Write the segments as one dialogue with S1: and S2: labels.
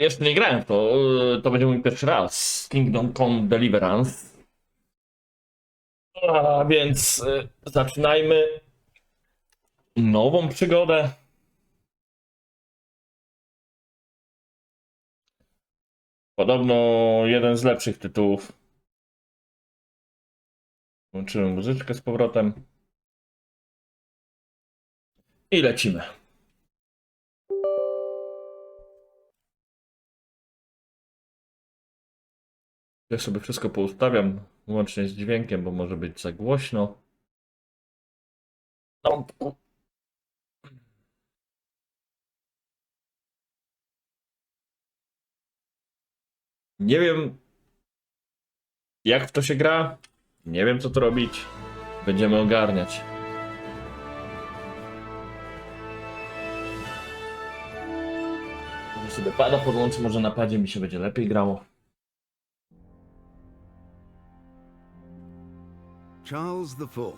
S1: Jeszcze nie grałem w to, to będzie mój pierwszy raz. Kingdom Come Deliverance. A więc zaczynajmy nową przygodę. Podobno jeden z lepszych tytułów. Włączyłem muzyczkę z powrotem. I lecimy. Ja sobie wszystko poustawiam, łącznie z dźwiękiem, bo może być za głośno. No. Nie wiem, jak w to się gra. Nie wiem, co to robić. Będziemy ogarniać. Może sobie pada podłączę, może na padzie mi się będzie lepiej grało.
S2: Charles IV,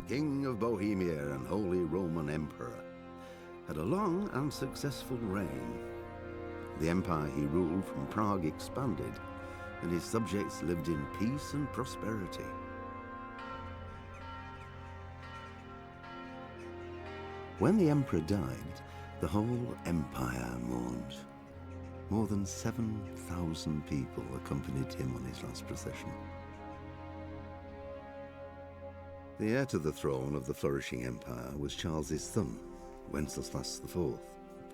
S2: King of Bohemia and Holy Roman Emperor, had a long and successful reign. The empire he ruled from Prague expanded, and his subjects lived in peace and prosperity. When the emperor died, the whole empire mourned. More than 7,000 people accompanied him on his last procession. The heir to the throne of the flourishing empire was Charles's son, Wenceslas IV,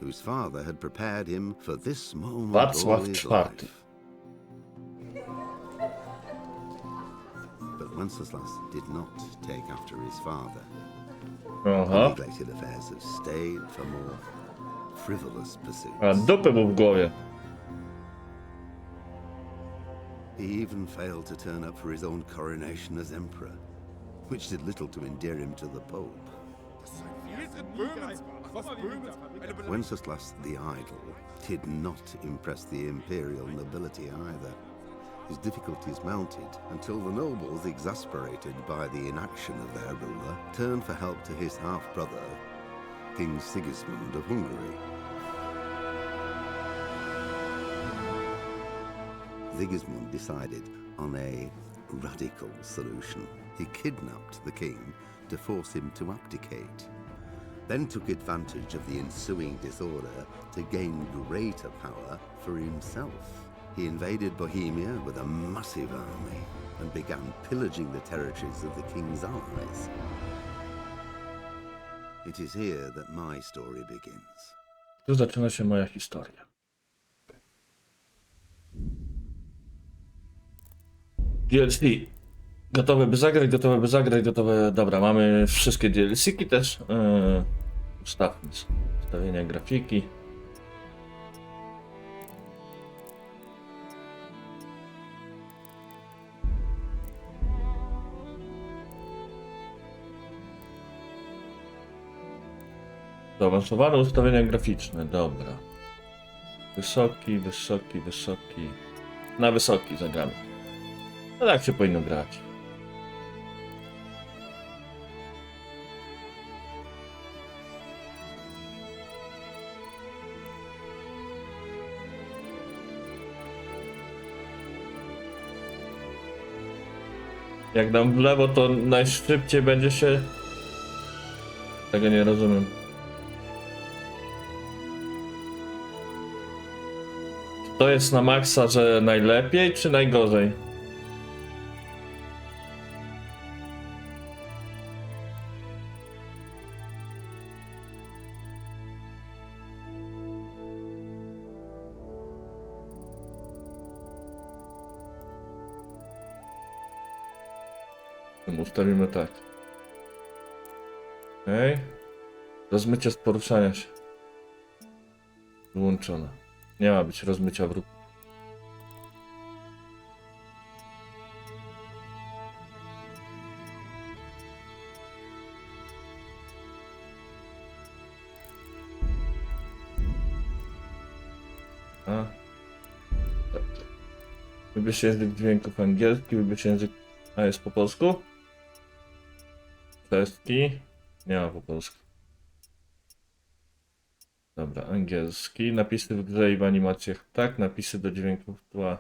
S2: whose father had prepared him for this moment all his life. But Wenceslas did not take after his father. The neglected affairs of state for more frivolous pursuits.
S1: A dupy mu w głowie.
S2: He even failed to turn up for his own coronation as emperor, which did little to endear him to the Pope. Wenceslas the Idle did not impress the imperial nobility either. His difficulties mounted until the nobles, exasperated by the inaction of their ruler, turned for help to his half-brother, King Sigismund of Hungary. Sigismund decided on a radical solution. He kidnapped the king to force him to abdicate, then took advantage of the ensuing disorder to gain greater power for himself. He invaded Bohemia with a massive army and began pillaging the territories of the king's allies. It is here that my story begins.
S1: Tu zaczyna się moja historia. DLC. Gotowe by zagrać, gotowe by zagrać, gotowe... Dobra, mamy wszystkie DLC-ki też. Ustawmy ustawienia grafiki. Zaawansowane ustawienia graficzne, dobra. Wysoki, wysoki, wysoki. Na wysoki zagramy. No tak się powinno grać. Jak dam w lewo, to najszybciej będzie się... Tego nie rozumiem. To jest na maksa, że najlepiej czy najgorzej? Ustawimy tak. Okej. Rozmycie z poruszania się. Wyłączone. Nie ma być rozmycia w ruchu. Tak. Wybierz język dźwięków angielski, wybierz język... A jest po polsku? Kwestii? Nie ma po polsku. Dobra, angielski. Napisy w grze i w animacjach tak. Napisy do dźwięków tła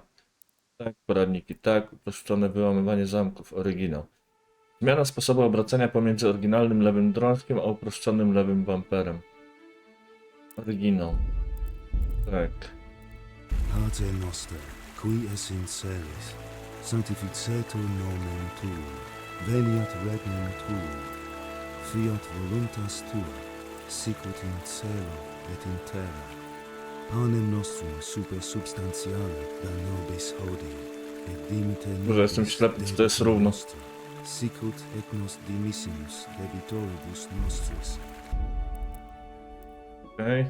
S1: tak. Poradniki tak. Uproszczone wyłamywanie zamków. Oryginał. Zmiana sposobu obracania pomiędzy oryginalnym lewym drążkiem a uproszczonym lewym bumperem. Oryginał. Tak.
S3: Pater noster, qui es in celis, sanctificetur nomen tuum, veniat regnum tuum, fiat voluntas tua, sicut in cielo et in terra. Panem nostrum super substantiale da nobis hodie, et dimite
S1: Może jestem
S3: nobis
S1: ślepy, czy to jest równo.
S3: nostrum, sicut et nos dimissimus debitoribus nostris.
S1: Okej.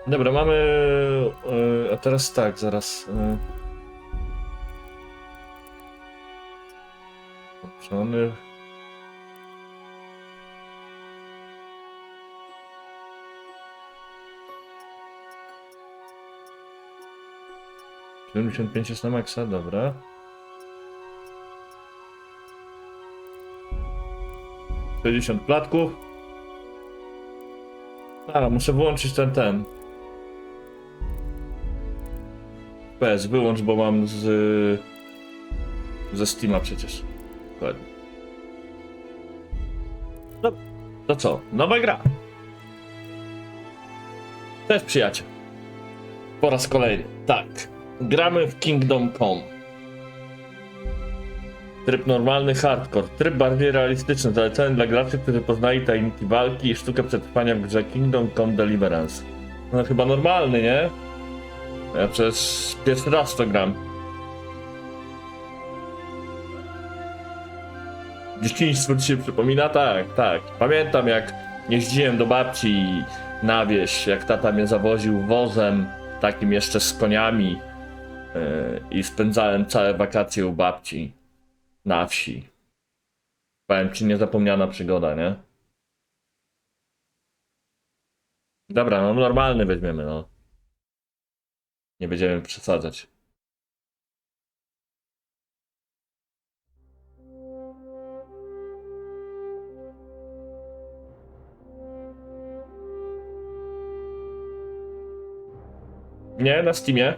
S1: Dobra, mamy... a teraz tak, zaraz... Włączony. $75 jest na maksa, dobra. 60 platków. A, muszę wyłączyć ten. PS, wyłącz, bo mam ze Steama przecież. Dokładnie. No, to co? Nowa gra. Cześć przyjaciel. Po raz kolejny. Tak. Gramy w Kingdom Come. Tryb normalny, hardcore. Tryb bardziej realistyczny, zalecany dla graczy, którzy poznali tajniki walki i sztukę przetrwania w grze Kingdom Come Deliverance. No chyba normalny, nie? Ja przecież pierwszy raz to gram. Dzieciństwo ci się przypomina? Tak, tak. Pamiętam, jak jeździłem do babci na wieś, jak tata mnie zawoził wozem, takim jeszcze z koniami, i spędzałem całe wakacje u babci na wsi. Powiem ci, niezapomniana przygoda, nie? Dobra, no normalny weźmiemy, no. Nie będziemy przesadzać. Nie, na Steamie.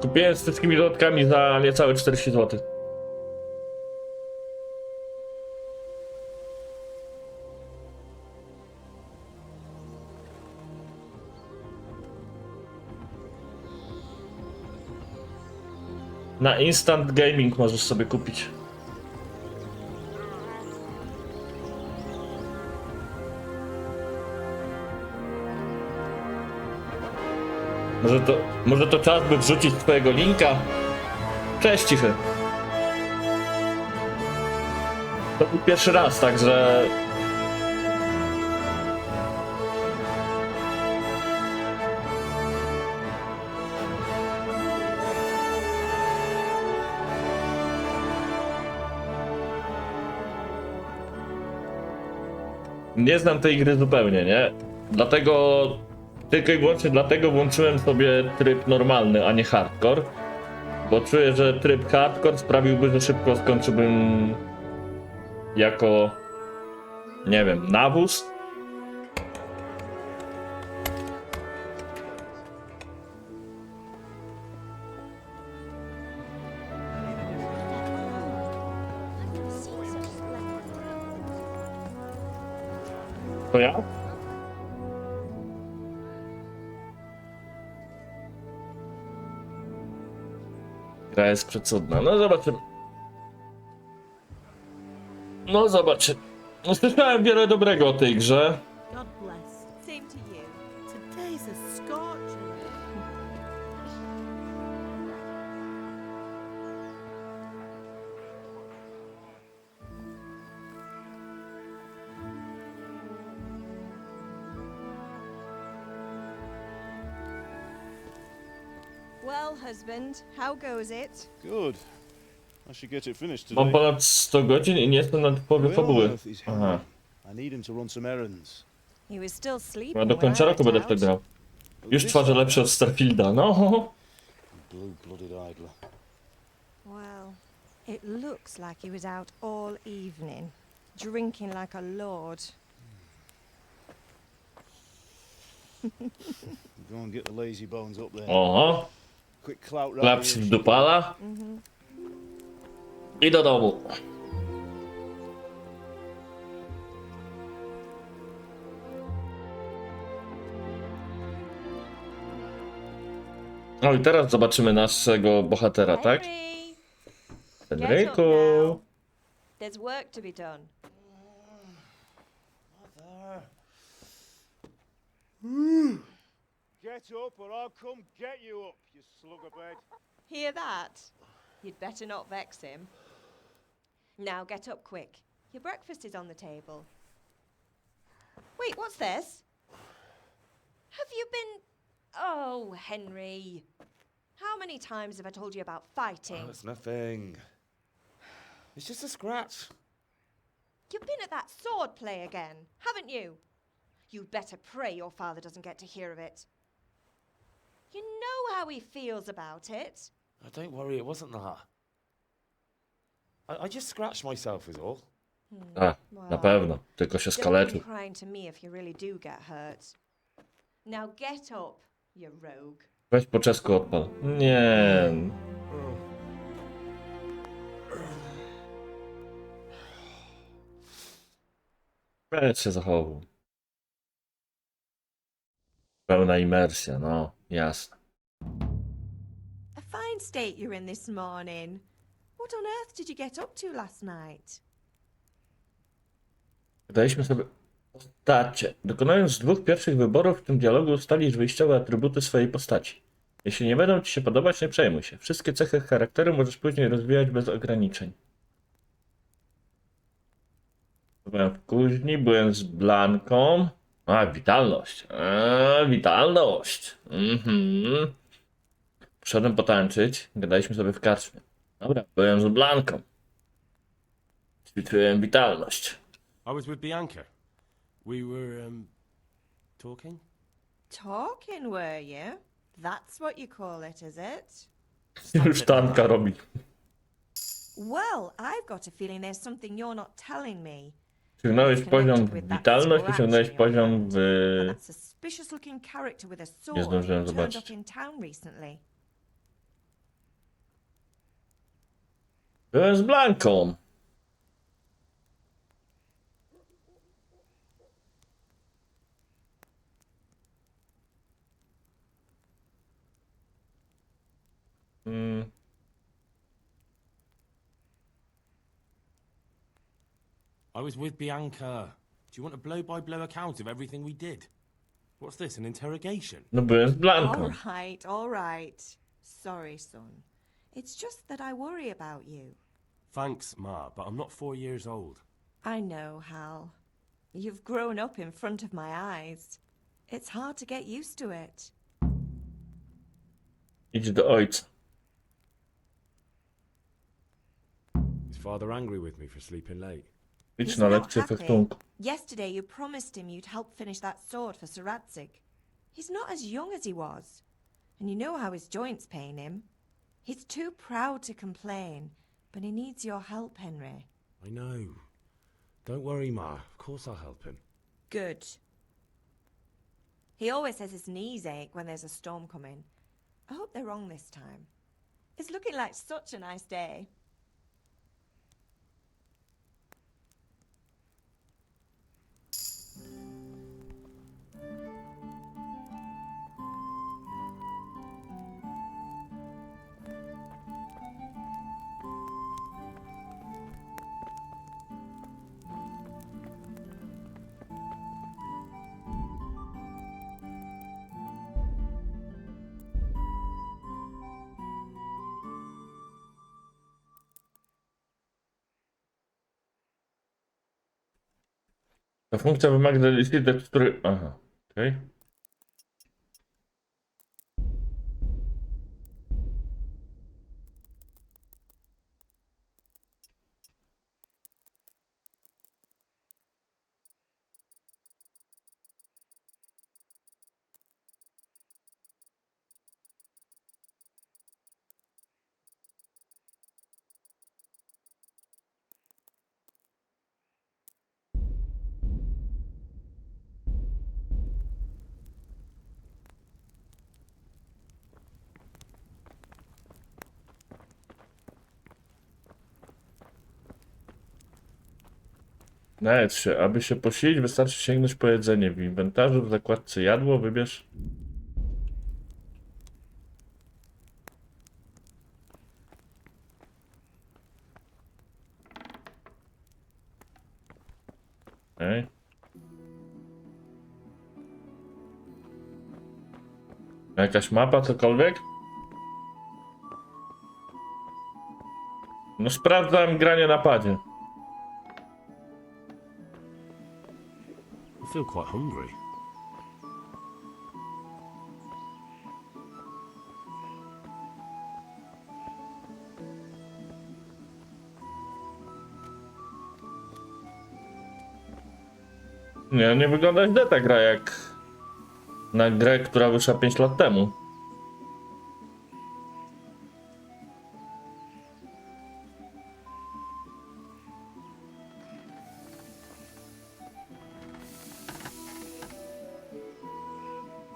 S1: Kupiłem z wszystkimi dodatkami za niecałe 40 zł. Na Instant Gaming możesz sobie kupić. Może to czas, by wrzucić twojego linka? Cześć, cichy. To był pierwszy raz, także... Nie znam tej gry zupełnie, nie? Dlatego... Tylko i wyłącznie dlatego włączyłem sobie tryb normalny, a nie hardcore. Bo czuję, że tryb hardcore sprawiłby, że szybko skończyłbym jako, nie wiem, nawóz. To ja? Gra jest przecudna. No zobaczymy. No zobaczymy. No, słyszałem wiele dobrego o tej grze.
S4: God bless. Same to you. Today's a scorcher. Well, husband, how goes it?
S5: Good. I should get it finished
S1: Mam
S5: today.
S1: ponad 100 godzin i nie jestem na połowie
S5: Where on
S1: fabuły.
S5: earth is
S1: Aha.
S5: Henry? I need him to run some errands.
S4: He was still sleeping.
S1: Chyba do
S4: when
S1: końca
S4: I
S1: roku
S4: went
S1: będę w to
S4: out.
S1: grał. Już twarze lepsze od Starfielda, no.
S5: blue-blooded idler.
S4: Well, it looks like he was out all evening, drinking like a lord.
S5: Go and get the lazy bones up there.
S1: Oho,
S5: Quick clout round
S1: klapsik
S5: here,
S1: dupala. I do domu. No i teraz zobaczymy naszego bohatera, tak?
S4: Henry! Get up
S1: Henryku.
S4: now. There's work to be done.
S5: Get up or I'll come get you up, you slug of bed.
S4: Hear that? You'd better not vex him. Now get up quick. Your breakfast is on the table. Wait, what's this? Have you been... Oh, Henry. How many times have I told you about fighting?
S6: Oh, it's nothing. It's just a scratch.
S4: You've been at that sword play again, haven't you? You'd better pray your father doesn't get to hear of it. You know how he feels about it.
S6: Oh, don't worry, it wasn't that. I just scratched myself is all.
S1: A, na pewno. Tylko się
S4: Don't
S1: skaleczył.
S4: come crying to me if you really do get hurt. Now get up, you rogue.
S1: Weź po czesku odpal. Nie. Weź się zachował. Pełna imersja, no, jasne.
S4: A fine state you're in this morning. What on earth did you get up to last night?
S1: Daliśmy sobie postacie. Dokonując dwóch pierwszych wyborów w tym dialogu ustalisz wyjściowe atrybuty swojej postaci. Jeśli nie będą ci się podobać, nie przejmuj się. Wszystkie cechy charakteru możesz później rozwijać bez ograniczeń. Byłem w kuźni, byłem z Blanką. A, witalność. Witalność. Poszedłem potańczyć. Gadaliśmy sobie w karczmie. Dobra, byłem z Blanką. Ćwiczyłem witalność.
S7: I was with Bianca. We were, talking?
S4: Talking, were you? That's what you call it, is it?
S1: Już tanka robi.
S4: Well, I've got a feeling there's something you're not telling me.
S1: Osiągnąłeś poziom witalność, osiągnąłeś poziom w...
S4: And that suspicious-looking character with a sword
S1: zdążyłem
S4: who turned
S1: zobaczyć.
S4: up in town recently.
S1: Byłem z Blanką.
S7: I was with Bianca. Do you want a blow-by-blow account of everything we did? What's this, an interrogation?
S1: No byłem z Blanką.
S4: All right. Sorry, son. It's just that I worry about you.
S7: Thanks, Ma, but I'm not 4 years old.
S4: I know, Hal. You've grown up in front of my eyes. It's hard to get used to it.
S1: Idź do ojca.
S7: Is father angry with me for sleeping late?
S1: Idź
S4: He's
S1: na
S4: not
S1: lekcję
S4: happy.
S1: fechtunku.
S4: Yesterday you promised him you'd help finish that sword for Sir Radzig. He's not as young as he was. And you know how his joints pain him. He's too proud to complain, but he needs your help, Henry.
S7: I know. Don't worry, Ma. Of course I'll help him.
S4: Good. He always says his knees ache when there's a storm coming. I hope they're wrong this time. It's looking like such a nice day.
S1: Ta funkcja wymaga listy tekstury. Aha, okej. Nawet się, aby się posilić, wystarczy sięgnąć po jedzenie. W inwentarzu w zakładce jadło wybierz. Okej. Jakaś mapa, cokolwiek? No sprawdzam granie na padzie.
S7: I feel quite hungry.
S1: Nie wygląda źle ta gra jak na grę, która wyszła 5 lat temu.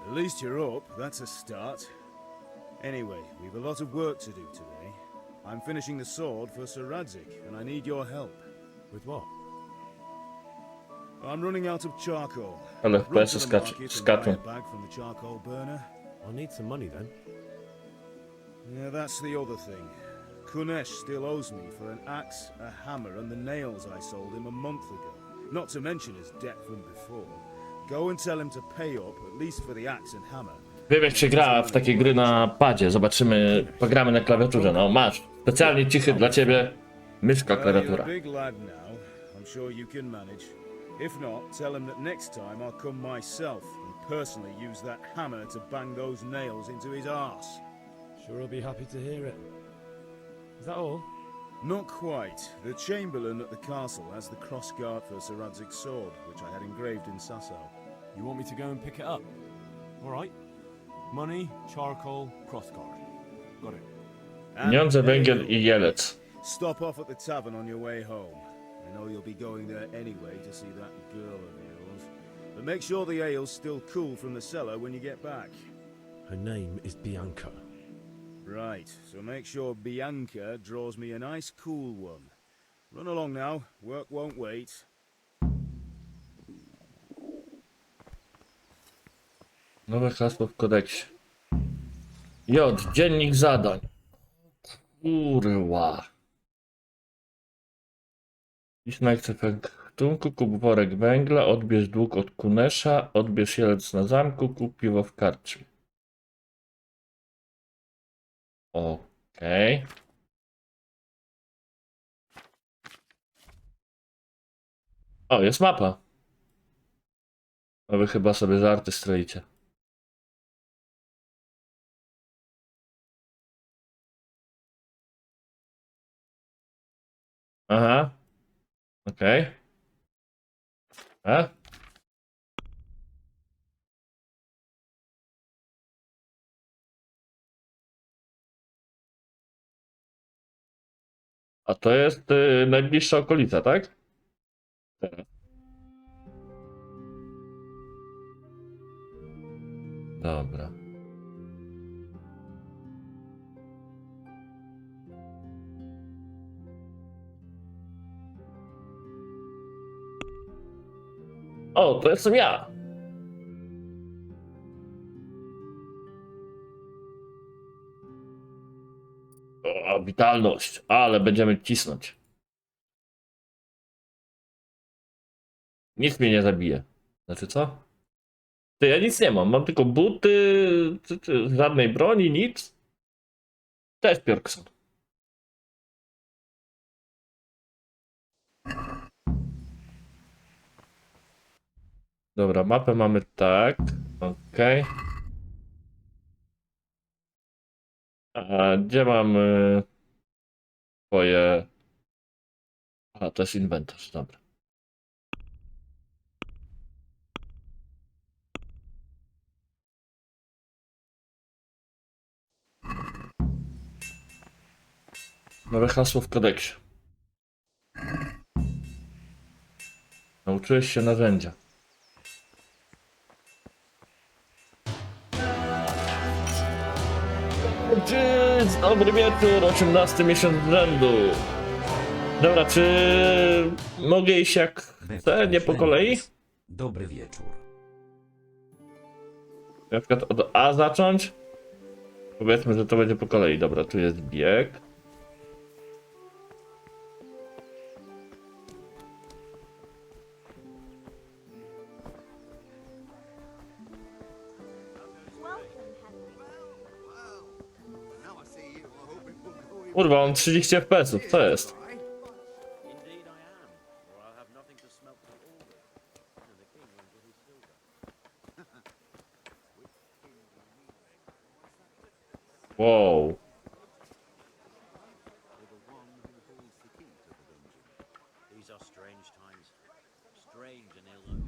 S5: At least you're up, that's a start. Anyway, we've a lot of work to do today. I'm finishing the sword for Sir Radzik, and I need your help.
S7: With what?
S5: I'm running out of charcoal.
S1: Ale
S5: Run
S1: FPS-y
S5: to the market and buy
S1: skaczą.
S5: a bag from the charcoal burner.
S7: I'll need some money then.
S5: Yeah, that's the other thing. Kunesh still owes me for an axe, a hammer, and the nails I sold him a month ago. Not to mention his debt from before. Go and tell him to pay up, at least for the axe and hammer.
S1: Wiem jak się gra w takie gry na padzie. Zobaczymy, pogramy na klawiaturze. No masz, specjalnie cichy dla ciebie. Myszka,
S5: Well, you're a
S1: klawiatura.
S5: big lad now. I'm sure you can manage. If not, tell him that next time I'll come myself and personally use that hammer to bang those nails into his arse.
S7: Sure, I'll be happy to hear it. Is that all?
S5: Not quite. The Chamberlain at the castle has the crossguard for Sir Radzik's sword, which I had engraved in Sasau.
S7: You want me to go and pick it up? All right. Money, charcoal, crossguard. Got it.
S5: And
S1: Pieniądze,
S5: there
S1: węgiel
S5: you
S1: i jelec.
S5: Stop off at the tavern on your way home. I know you'll be going there anyway to see that girl of yours. But make sure the ale's still cool from the cellar when you get back.
S7: Her name is Bianca.
S5: Right, so make sure Bianca draws me a nice cool one. Run along now, work won't wait.
S1: Nowe hasło w kodeksie. J. Dziennik zadań. Kurwa. Dziś na ekwipunku, kup worek węgla, odbierz dług od Kunesza, odbierz jelec na zamku, kup piwo w karczmie. Okej. O, jest mapa. A wy chyba sobie żarty stroicie. Aha. Okej. A? A to jest najbliższa okolica, tak? Tak. Dobra. O, to jestem ja. O, witalność, ale będziemy cisnąć. Nic mnie nie zabije. Znaczy co? Ty, ja nic nie mam, mam tylko buty, żadnej broni, nic. Cześć, Bjorkson. Dobra, mapę mamy tak. Okej. A gdzie mam twoje... A, to jest inwentarz, dobra. Nowe hasło w kodeksie. Nauczyłeś się narzędzia. Dzień dobry wieczór, 18 miesiąc z rzędu. Dobra, czy mogę iść jak chcę, nie po kolei?
S8: Dobry wieczór.
S1: Na przykład od A zacząć? Powiedzmy, że to będzie po kolei. Dobra, tu jest bieg. Kurwa, on 30 FPS-ów, co jest? Wow.
S9: These are strange times. Strange and ill.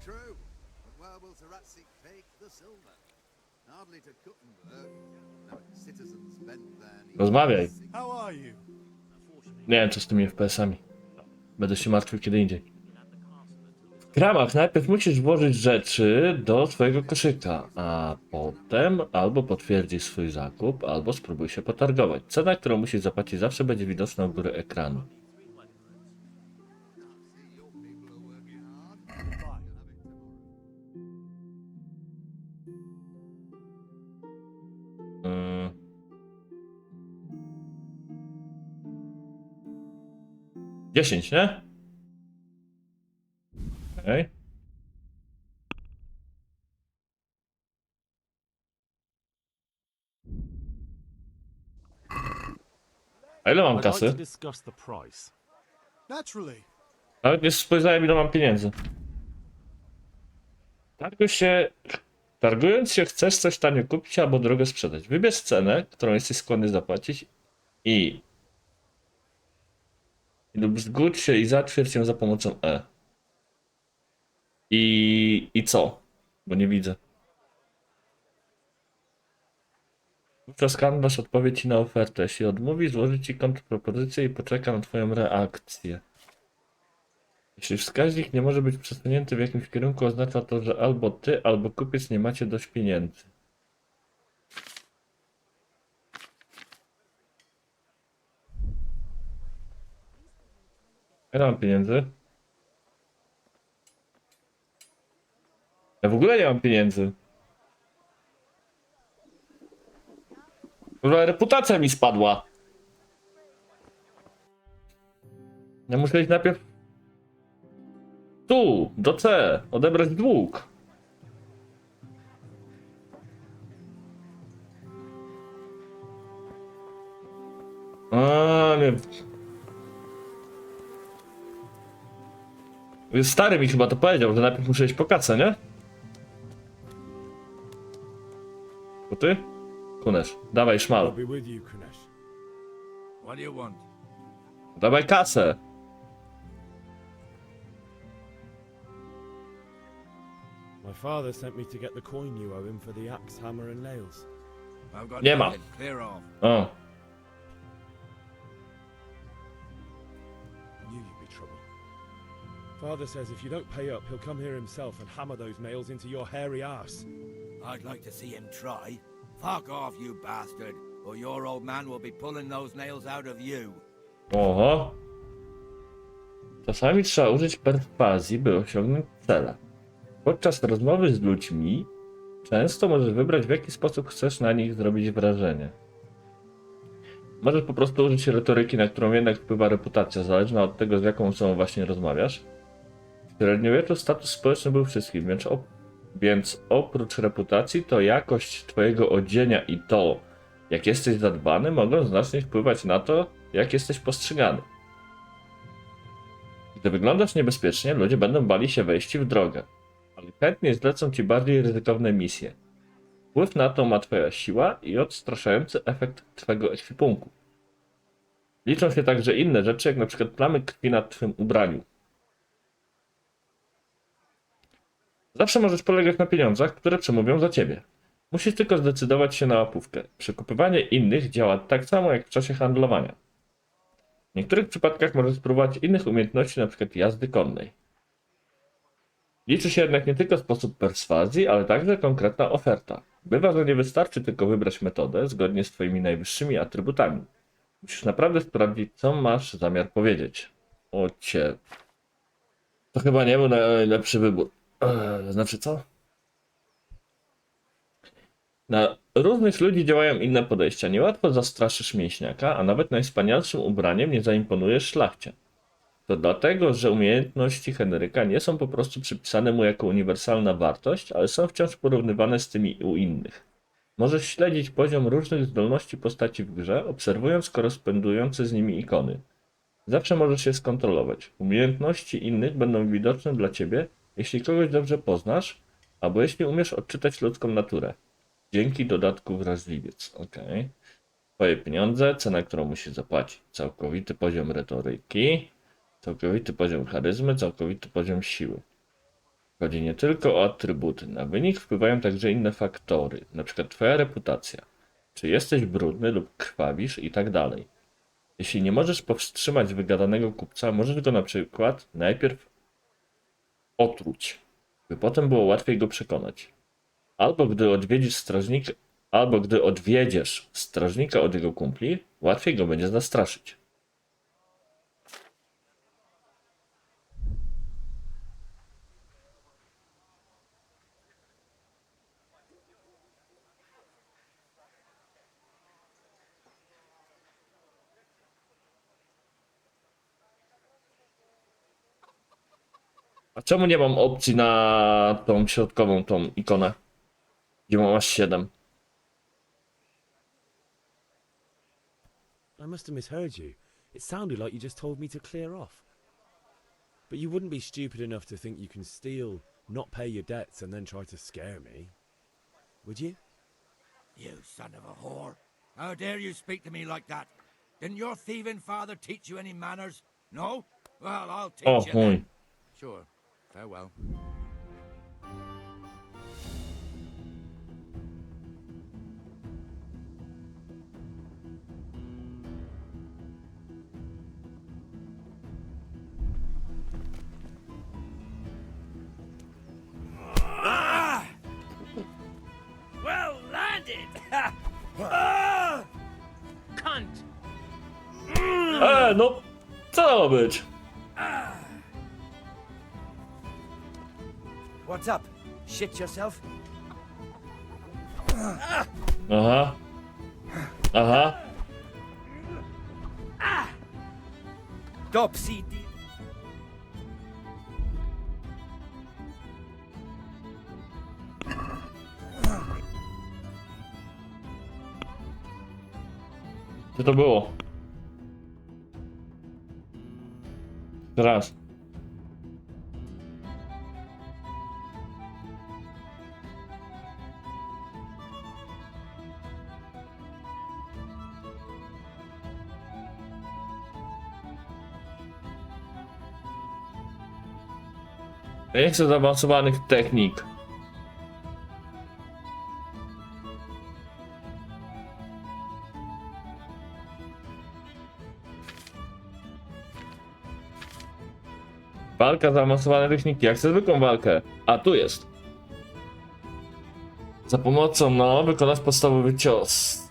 S2: True. But where will Zeratsic take the silver? Hardly to Kuttenberg. No, citizens bend their knees.
S1: Rozmawiaj.
S5: How are you?
S1: Nie wiem, co z tymi FPS-ami. Będę się martwił kiedy indziej. W kramach najpierw musisz włożyć rzeczy do swojego koszyka, a potem albo potwierdzisz swój zakup, albo spróbuj się potargować. Cena, którą musisz zapłacić, zawsze będzie widoczna u góry ekranu. Hmm. 10, nie? Okej. A ile mam
S7: I'd like to
S1: kasy?
S7: discuss the price.
S5: Naturally.
S1: Nawet nie spojrzałem, ile mam pieniędzy. Targując się, chcesz coś tanio kupić albo drogo sprzedać. Wybierz cenę, którą jesteś skłonny zapłacić lub zgódź się i zatwierdź ją za pomocą E. I co? Bo nie widzę. Wówczas handlarz odpowie ci na ofertę. Jeśli odmówi, złoży ci kontrpropozycję i poczeka na twoją reakcję. Jeśli wskaźnik nie może być przesunięty w jakimś kierunku, oznacza to, że albo ty, albo kupiec nie macie dość pieniędzy. Ja nie mam pieniędzy. Ja w ogóle nie mam pieniędzy. Kurwa, reputacja mi spadła. Ja muszę iść najpierw tu, do C, odebrać dług. A, nie. Stary mi chyba to powiedział, że najpierw muszę iść po kasę, nie? To ty? Kunesz, dawaj szmal.
S5: I'll be with you, Kunesh.
S9: What do you want?
S1: Dawaj kasę.
S5: My father sent me to get the coin you owe him for the axe, hammer, and nails.
S9: I've got
S1: Nie ma.
S9: nothing. Clear off.
S1: O.
S5: I knew you'd be trouble. Father says if you don't pay up, he'll come here himself and hammer those nails into your hairy arse.
S9: I'd like to see him try. Fuck off, you bastard, or your old man will be pulling those nails out of you.
S1: Oho. Czasami trzeba użyć perswazji, by osiągnąć cele. Podczas rozmowy z ludźmi często możesz wybrać, w jaki sposób chcesz na nich zrobić wrażenie. Możesz po prostu użyć retoryki, na którą jednak wpływa reputacja, zależna od tego, z jaką osobą właśnie rozmawiasz. W średniowieczu status społeczny był wszystkim, więc oprócz reputacji, to jakość twojego odzienia i to, jak jesteś zadbany, mogą znacznie wpływać na to, jak jesteś postrzegany. Gdy wyglądasz niebezpiecznie, ludzie będą bali się wejść ci w drogę, ale chętnie zlecą ci bardziej ryzykowne misje. Wpływ na to ma twoja siła i odstraszający efekt twego ekwipunku. Liczą się także inne rzeczy, jak na przykład plamy krwi na twym ubraniu. Zawsze możesz polegać na pieniądzach, które przemówią za ciebie. Musisz tylko zdecydować się na łapówkę. Przekupywanie innych działa tak samo jak w czasie handlowania. W niektórych przypadkach możesz spróbować innych umiejętności, np. jazdy konnej. Liczy się jednak nie tylko sposób perswazji, ale także konkretna oferta. Bywa, że nie wystarczy tylko wybrać metodę zgodnie z twoimi najwyższymi atrybutami. Musisz naprawdę sprawdzić, co masz zamiar powiedzieć. Ocie. To chyba nie był najlepszy wybór. Znaczy co? Na różnych ludzi działają inne podejścia. Niełatwo zastraszysz mięśniaka, a nawet najwspanialszym ubraniem nie zaimponujesz szlachcie. To dlatego, że umiejętności Henryka nie są po prostu przypisane mu jako uniwersalna wartość, ale są wciąż porównywane z tymi u innych. Możesz śledzić poziom różnych zdolności postaci w grze, obserwując korespondujące z nimi ikony. Zawsze możesz je skontrolować. Umiejętności innych będą widoczne dla ciebie, jeśli kogoś dobrze poznasz, albo jeśli umiesz odczytać ludzką naturę. Dzięki dodatku wrażliwiec. Ok. Twoje pieniądze, cena, którą musisz zapłacić. Całkowity poziom retoryki, całkowity poziom charyzmy, całkowity poziom siły. Chodzi nie tylko o atrybuty. Na wynik wpływają także inne faktory, np. twoja reputacja. Czy jesteś brudny lub krwawisz i tak dalej. Jeśli nie możesz powstrzymać wygadanego kupca, możesz go na przykład najpierw otruć, by potem było łatwiej go przekonać. Albo gdy odwiedziesz strażnika od jego kumpli, łatwiej go będzie zastraszyć. A czemu nie mam opcji na tą środkową, tą ikonę? Gdzie mam aż 7.
S8: I must have misheard you. It sounded like you just told me to clear off. But you wouldn't be stupid enough to think you can steal, not pay your debts, and then try to scare me, would you?
S9: You son of a whore. How dare you speak to me like that? Didn't your thieving father teach you any manners? No? Well, I'll teach you then. Sure. Farewell.
S6: Well landed! Cunt!
S1: No, co to ma być?
S6: What's up? Shit yourself?
S1: Aha. Aha.
S6: Dopsy.
S1: Co to było? Teraz. Ja nie chcę zaawansowanych technik. Walka, zaawansowane techniki. Jak chcę zwykłą walkę. A, tu jest. Za pomocą, no, wykonać podstawowy cios.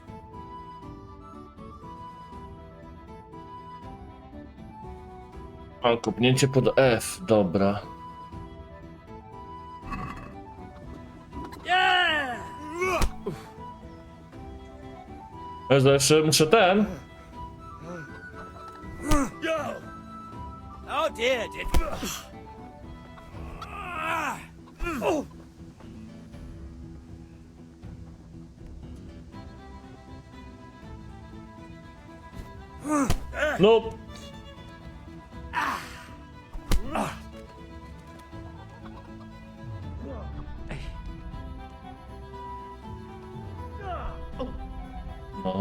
S1: O, kopnięcie pod F, dobra. Jeszcze muszę ten.
S6: Oh dear, did...
S1: No.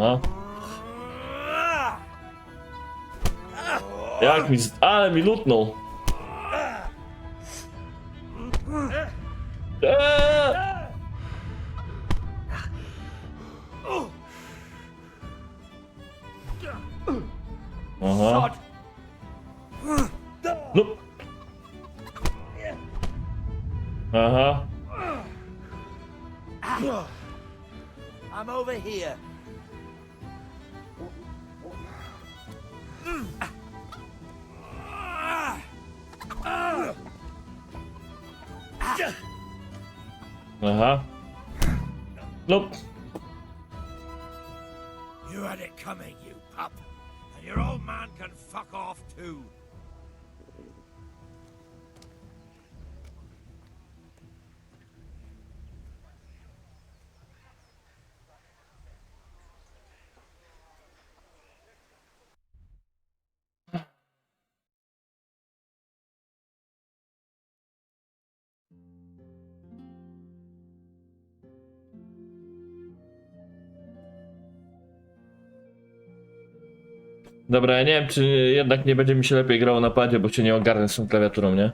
S1: Aha. Jak mi... Ale mi lutnął. Aha. No. Aha.
S9: I'm over here.
S1: Aha. Nope.
S9: You had it coming, you pup. And your old man can fuck off too.
S1: Dobra, ja nie wiem, czy jednak nie będzie mi się lepiej grało na padzie, bo cię nie ogarnę z tą klawiaturą, nie?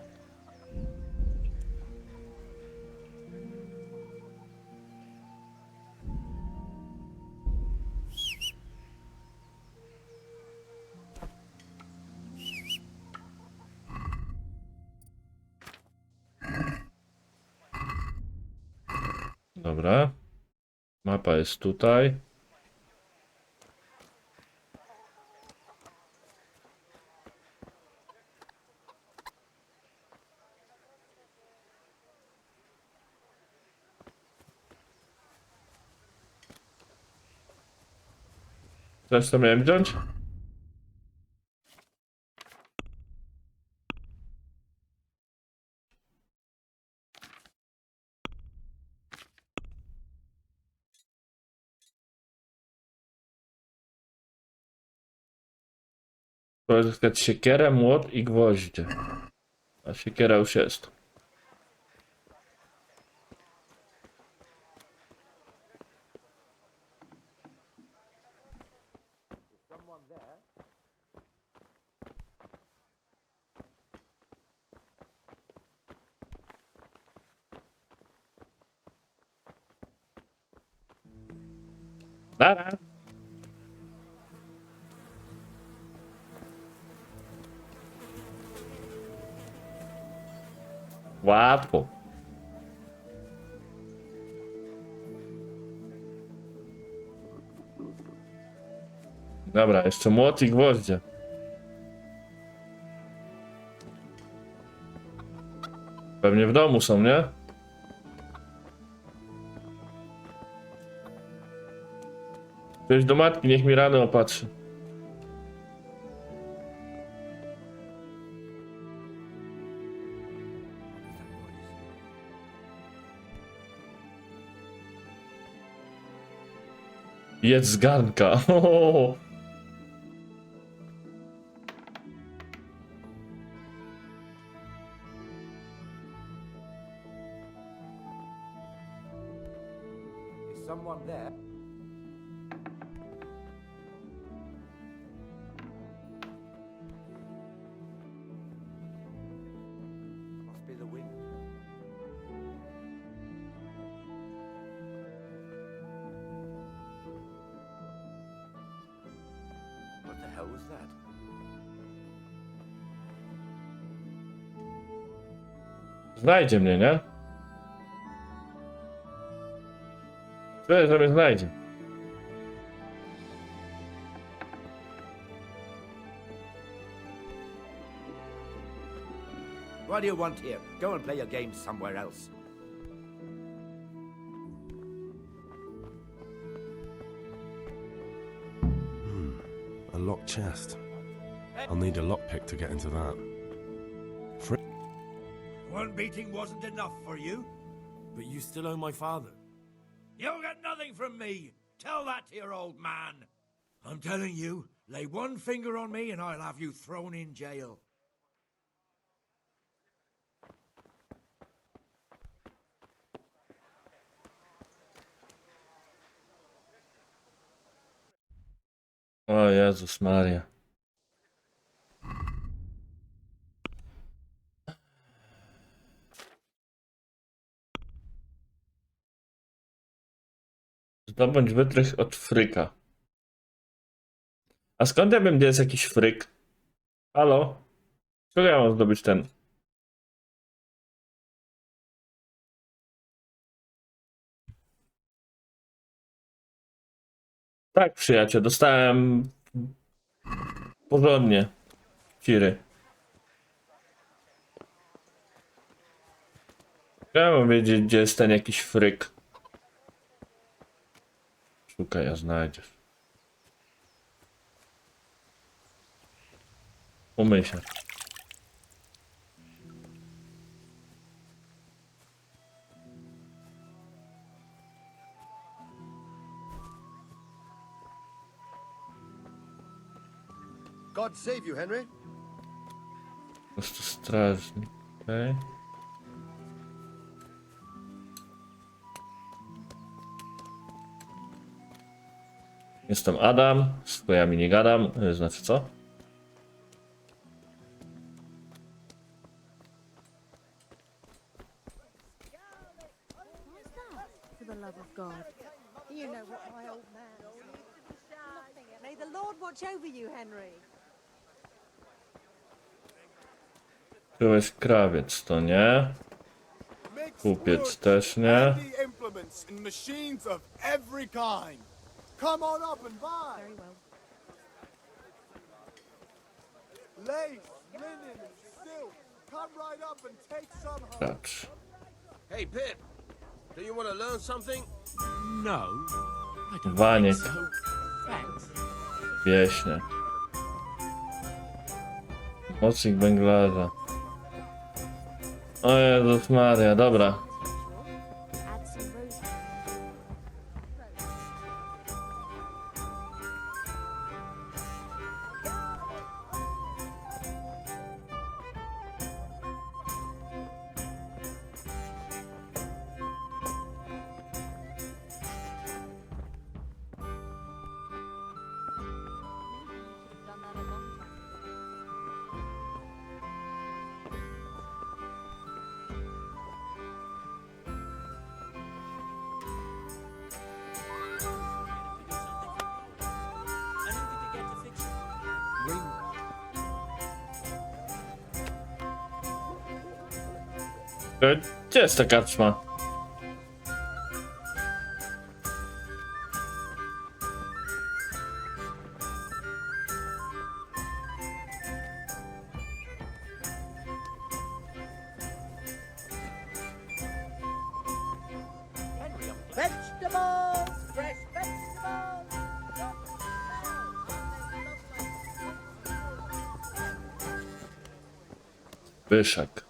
S1: Dobra. Mapa jest tutaj. Coś co miałem wziąć? Pozyskać siekierę, młot i gwoździe. A siekiera już jest. Nara. Łatwo. Dobra, jeszcze młot i gwoździe. Pewnie w domu są, nie? Ktoś do matki, niech mi rany opatrzy. Jedz z garnka.
S9: Is someone there? Must be the wind. What the hell was that?
S1: Znajdzie mnie, nie? Czuję, że mnie znajdzie.
S9: What do you want here? Go and play your games somewhere else.
S8: A locked chest. I'll need a lockpick to get into that.
S9: One beating wasn't enough for you?
S7: But you still owe my father.
S9: You'll get nothing from me. Tell that to your old man. I'm telling you, lay one finger on me and I'll have you thrown in jail.
S1: O Jezus Maria. Zdobądź wytrych od fryka. A skąd ja wiem, gdzie jest jakiś fryk? Halo? Skąd ja mam zdobyć ten? Tak, przyjaciel, dostałem porządnie. Ciry. Ja mam wiedzieć, gdzie jest ten jakiś fryk. Szukaj, a znajdziesz. Umyj się.
S10: God save you, Henry.
S1: Po prostu strażnik. Okay. Jestem Adam, z twojami nie gadam, znaczy co?
S11: For the love of God. You know what my old man May the Lord watch over you, Henry.
S1: Byłeś krawiec, to nie. Kupiec też nie.
S12: Implements and machines of every kind. Come on up and buy.
S11: Very well.
S12: Lace, linen, silk. Come right up and take some home.
S1: Patrz.
S10: Hey, Pip. Do you want to learn something?
S7: No. I don't
S1: Waniek.
S7: think so. Thanks.
S1: Wieśniak. Mocnik węglarza. O Jezus Maria, dobra.
S11: Add some rose. Done that a long time.
S1: Gdzie jest ta karczma?
S11: Vegetables! Fresh vegetables!
S1: Pyszak.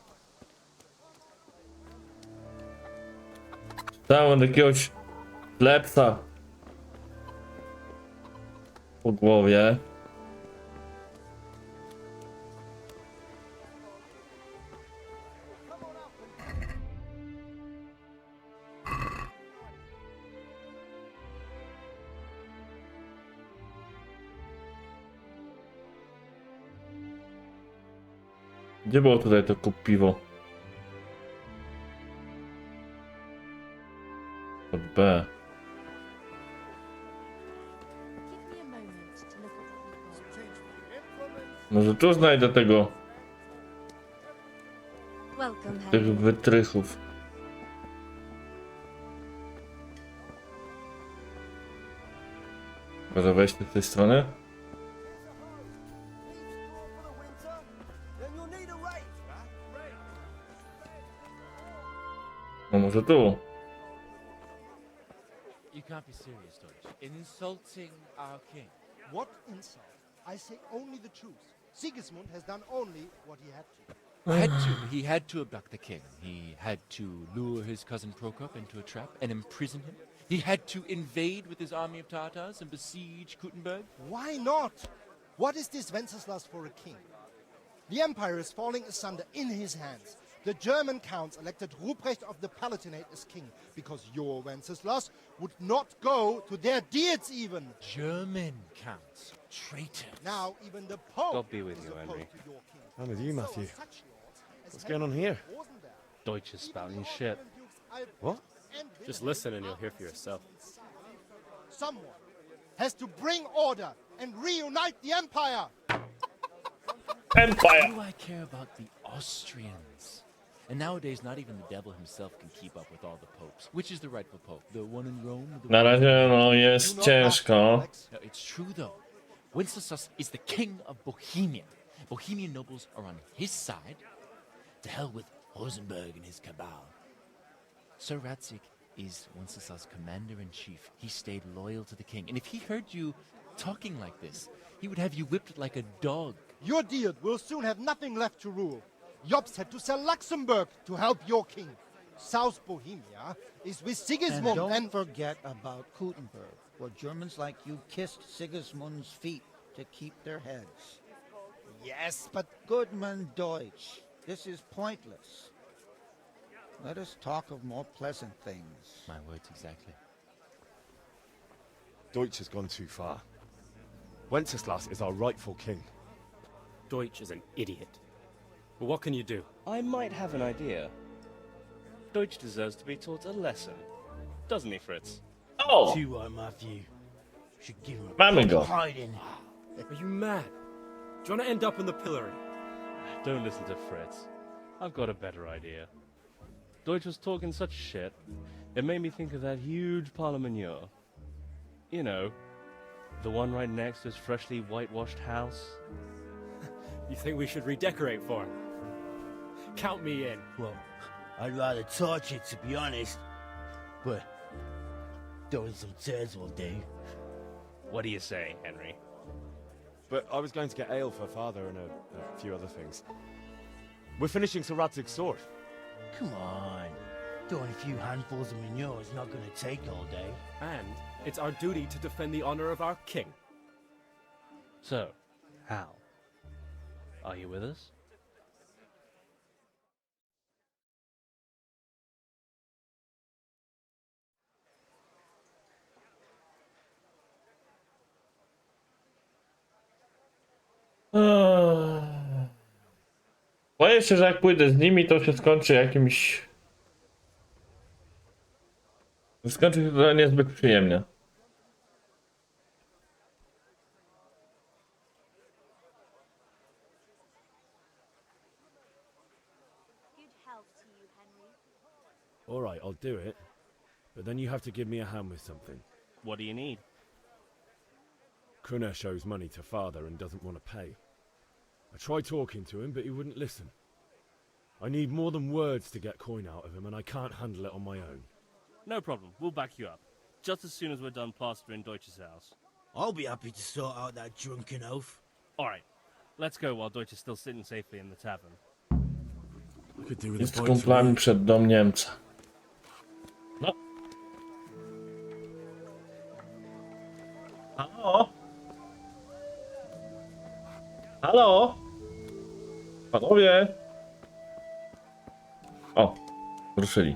S1: Tam od jakiegoś lepca po głowie. Gdzie było tutaj to kup piwo? Pod B.
S11: Give me a moment to look at what we've got.
S1: Może tu znajdę tego,
S11: Welcome,
S1: tych
S11: Henry.
S1: wytrychów. Może wejść z tej strony?
S12: Then you'll need a rake.
S1: No może tu.
S13: You can't be serious, Deutsch. In insulting our king.
S14: What insult? I say only the truth. Sigismund has done only what he had to.
S13: He had to abduct the king. He had to lure his cousin Prokop into a trap and imprison him. He had to invade with his army of Tatars and besiege Kuttenberg.
S14: Why not? What is this Wenceslas for a king? The empire is falling asunder in his hands. The German counts elected Ruprecht of the Palatinate as king because your Wenceslas would not go to their deeds even.
S13: German counts. Traitors.
S14: Now even the Pope
S15: God be with
S14: is
S15: you,
S14: opposed
S15: Henry.
S14: to your king.
S8: I'm with you,
S14: So
S8: Matthew.
S14: are such lords as
S8: What's going on
S14: Henry
S8: here?
S14: wasn't there.
S15: Deutsch is spouting shit.
S8: What?
S15: Just listen and you'll hear for yourself.
S14: Someone has to bring order and reunite the empire.
S1: Empire.
S13: What do I care about the Austrians? And nowadays, not even the devil himself can keep up with all the popes. Which is the rightful pope? The one in Rome? Or the
S1: Na
S13: one in
S1: razie no jest ciężko.
S13: No, it's true though. Wenceslas is the king of Bohemia. Bohemian nobles are on his side. To hell with Rosenberg and his cabal. Sir Ratzik is Wenceslas' commander-in-chief. He stayed loyal to the king. And if he heard you talking like this, he would have you whipped like a dog.
S14: Your Diet will soon have nothing left to rule. Jobst had to sell Luxembourg to help your king. South Bohemia is with Sigismund
S16: And don't forget about Kuttenberg, where Germans like you kissed Sigismund's feet to keep their heads.
S14: Yes, but
S16: Goodman Deutsch, this is pointless. Let us talk of more pleasant things.
S13: My words exactly.
S8: Deutsch has gone too far. Wenceslas is our rightful king.
S15: Deutsch is an idiot. But what can you do? I might have an idea. Deutsch deserves to be taught a lesson. Doesn't he, Fritz?
S1: Oh!
S16: You are, Matthew. Should give him
S1: Mamy go.
S16: hiding.
S15: Are you mad? Do you want to end up in the pillory? Don't listen to Fritz. I've got a better idea. Deutsch was talking such shit, it made me think of that huge parliament. You know, the one right next to his freshly whitewashed house. You think we should redecorate for him? Count me in.
S16: Well, I'd rather torch it, to be honest. But throwing some tears will do.
S15: What do you say, Henry?
S8: But I was going to get ale for father and a few other things. We're finishing Sir Radzig's sword.
S16: Come on. Throwing a few handfuls of manure is not going to take all day.
S15: And it's our duty to defend the honor of our king. So, Hal, are you with us?
S1: Boję się, że jak pójdę z nimi, to się skończy jakimś... Skończy się to niezbyt przyjemnie.
S8: Alright, I'll do it. But then you have to give me a hand with something.
S15: What do you need?
S8: Kunesh owes money to father and doesn't want to pay. I tried talking to him, but he wouldn't listen. I need more than words to get coin out of him, and I can't handle it on my own.
S15: No problem, we'll back you up. Just as soon as we're done plastering Deutsch's house.
S16: I'll be happy to sort out that drunken oaf.
S15: Alright, let's go while Deutsch is still sitting safely in the tavern.
S8: I could do with
S1: Jest
S8: a
S1: z
S8: point
S1: kumplami przed dom Niemca. No. Halo? Halo? Panowie? O, ruszyli.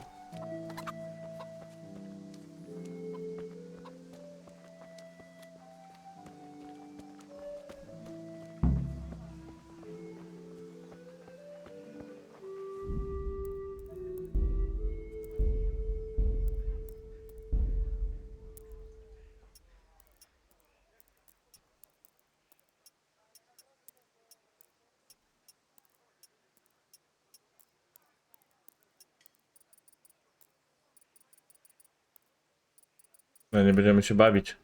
S1: No nie będziemy się bawić.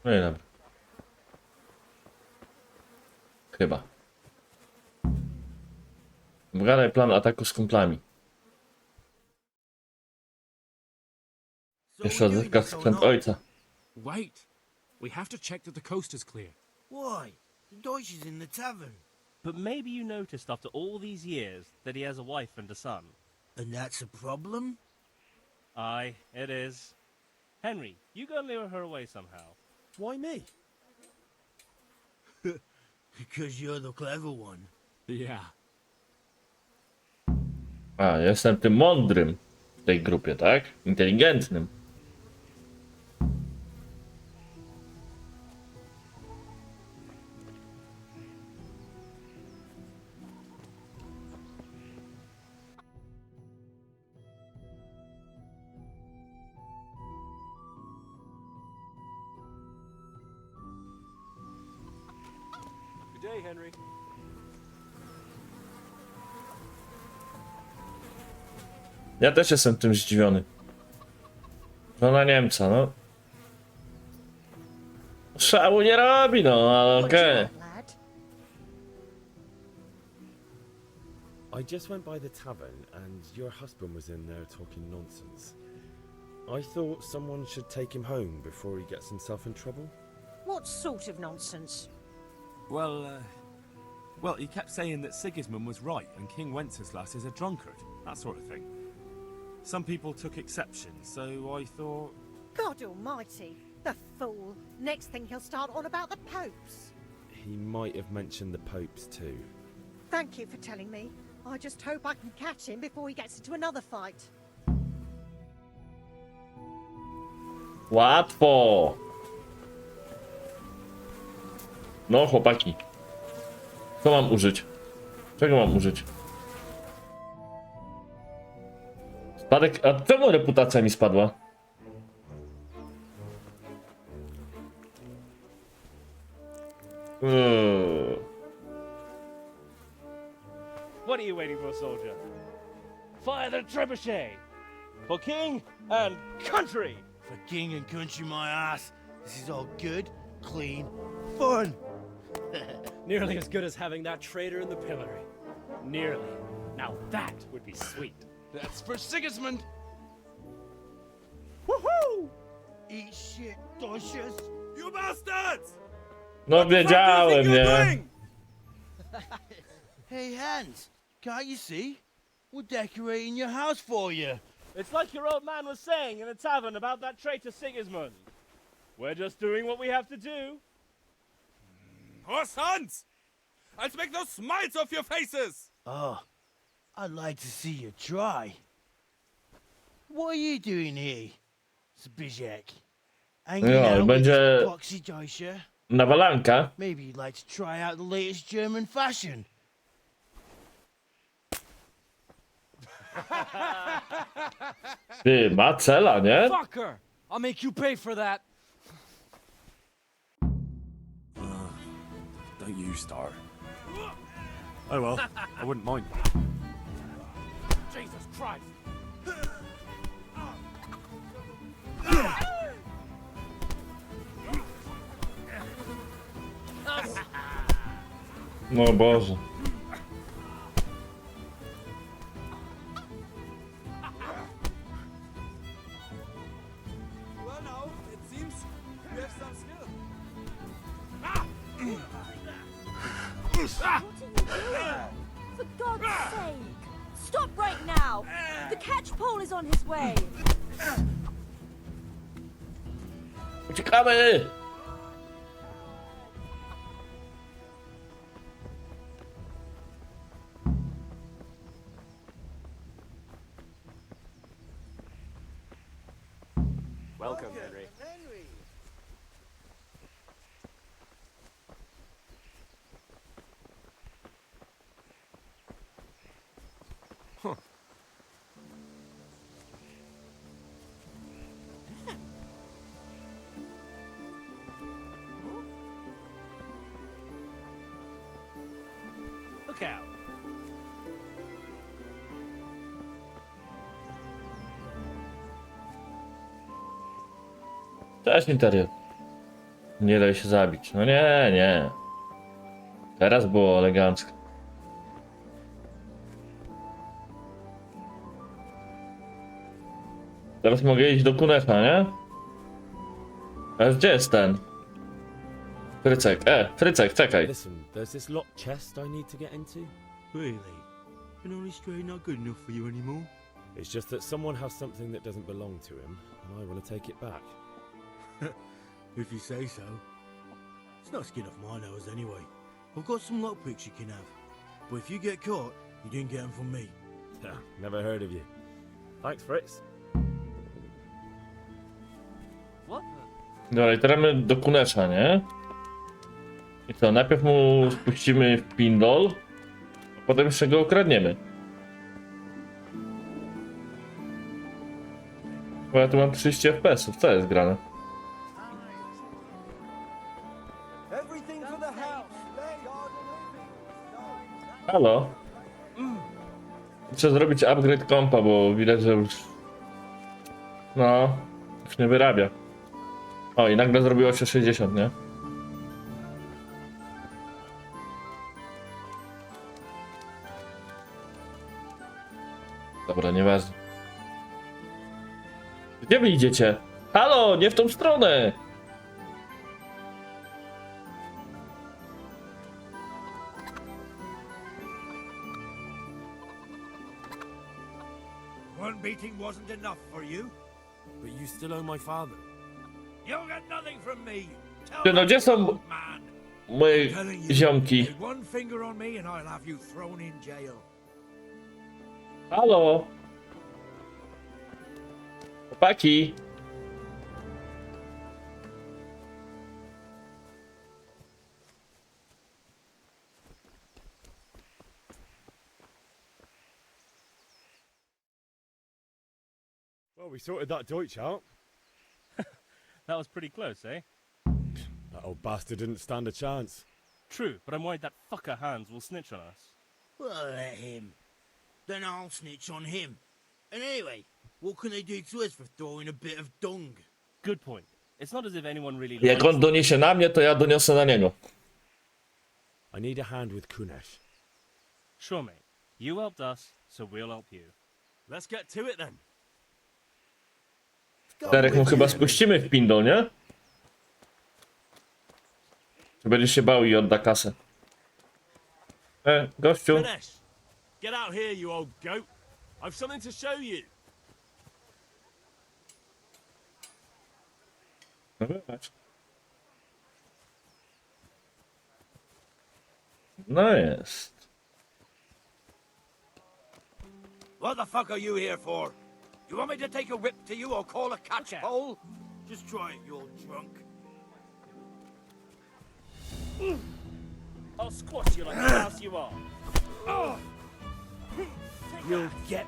S1: No i dobra. Chyba. Wgadaj plan ataku z kumplami. Jeszcze odzyska sprzęt ojca.
S7: Wait. We have to check that the coast is clear.
S16: Why? The Deutsch is in the tavern.
S15: But maybe you noticed after all these years that he has a wife and a son.
S16: And that's a problem?
S15: Aye, it is. Henry, you go lure her away somehow.
S8: Why me?
S17: Because you're the clever one.
S15: Yeah.
S1: A, jestem tym mądrym w tej grupie, tak? Inteligentnym.
S15: Good day, Henry.
S1: Ja też jestem tym zdziwiony. Żona Niemca, no. Szału nie robi, no, ale okej.
S8: I just went by the tavern and your husband was in there talking nonsense. I thought someone should take him home before he gets himself in trouble.
S11: What sort of nonsense?
S7: Well, he kept saying that Sigismund was right and King Wenceslas is a drunkard, that sort of thing. Some people took exception, so I thought...
S11: God almighty, the fool. Next thing he'll start on about the popes.
S8: He might have mentioned the popes too.
S11: Thank you for telling me. I just hope I can catch him before he gets into another fight.
S1: Łatwo. No, chłopaki. Co mam użyć? Czego mam użyć? Spadek... A czemu reputacja mi spadła?
S15: What are you waiting for, soldier? Fire the trebuchet! For king and country!
S17: For king and country, my ass. This is all good, clean, fun.
S15: Nearly as good as having that traitor in the pillory. Nearly. Now that would be sweet.
S10: That's for Sigismund.
S17: Woohoo! Eat shit, Docious.
S10: You bastards!
S1: No wiedziałem, nie?
S17: Hey, Hans, can't you see? We're decorating your house for you.
S15: It's like your old man was saying in the tavern about that traitor Sigismund. We're just doing what we have to do.
S10: Horse Hans! I'll make those smiles off your faces!
S17: Oh, I'd like to see you try. What are you doing here, Zbyszek? Hanging
S1: No,
S17: out with
S1: będzie
S17: Boxy Deutscher?
S1: nawalanka.
S17: Maybe you'd like to try out the latest German fashion.
S1: Ty, ma cela, nie?
S18: Fucker! I'll make you pay for that.
S7: Don't you start. Oh well, I wouldn't mind.
S18: Jesus Christ!
S1: No Boże.
S12: Well, now, it seems you have some skill.
S19: What are you doing? For God's sake! Stop right now! The catchpole is on his way!
S1: Uciekamy!
S15: Welcome, Henry.
S7: Huh.
S15: Look out.
S1: Cześć, interior. Nie daj się zabić. No nie, nie. Teraz było elegancko. Teraz mogę iść do Kunecha, nie? A gdzie jest ten? Frycek, Frycek, czekaj.
S8: Listen, there's this locked chest I need to get into.
S17: Really? And only straight not good enough for you anymore?
S8: It's just that someone has something that doesn't belong to him, and I want to take it back.
S17: If you say so. It's not skin off my nose anyway. I've got some lockpicks you can have. But if you get caught, you didn't get them from me.
S8: Never heard of you. Thanks, Fritz.
S15: What?
S1: Dobra, i teraz do Kunesza, nie? I co, najpierw mu spuścimy w pindol, a potem jeszcze go okradniemy. Bo ja tu mam 30 FPS-ów, co jest grane?
S12: Everything for the house.
S1: Halo? Muszę zrobić upgrade kompa, bo widać, że już... No... Już nie wyrabia. O, i nagle zrobiło się 60, nie? Dobra, nieważne. Gdzie wy idziecie? Halo, nie w tą stronę!
S9: One beating wasn't enough for you?
S17: But you still owe my father.
S9: You'll get nothing from me.
S1: Ty, no gdzie są moje ziomki?
S9: Lay one finger on me and I'll have you thrown in jail.
S1: Halo? Chłopaki?
S8: Well, we sorted that Deutsch out.
S15: That was pretty close, eh?
S8: That old bastard didn't stand a chance.
S15: True, but I'm worried that fucker Hans will snitch on us.
S17: Well, let him. Then I'll snitch on him. And anyway, what can they do to us for throwing a bit of dung?
S15: Good point. It's not as if anyone really
S1: Jak on doniesie na mnie, to ja doniosę na niego.
S8: I need a hand with Kunesh.
S15: Sure, mate. You helped us, so we'll help you.
S7: Let's get to it then.
S1: Derek mu chyba spuścimy w pindol, nie? Czy będzie się bał i odda kasę? Gościu.
S7: Kunesh, get out here, you old goat. I've something to show you.
S1: No wybacz. No jest.
S9: What the fuck are you here for? You want me to take a whip to you or call a catchpole?
S17: Just try it, you're drunk.
S15: I'll squash you like the ass you are.
S17: You'll get...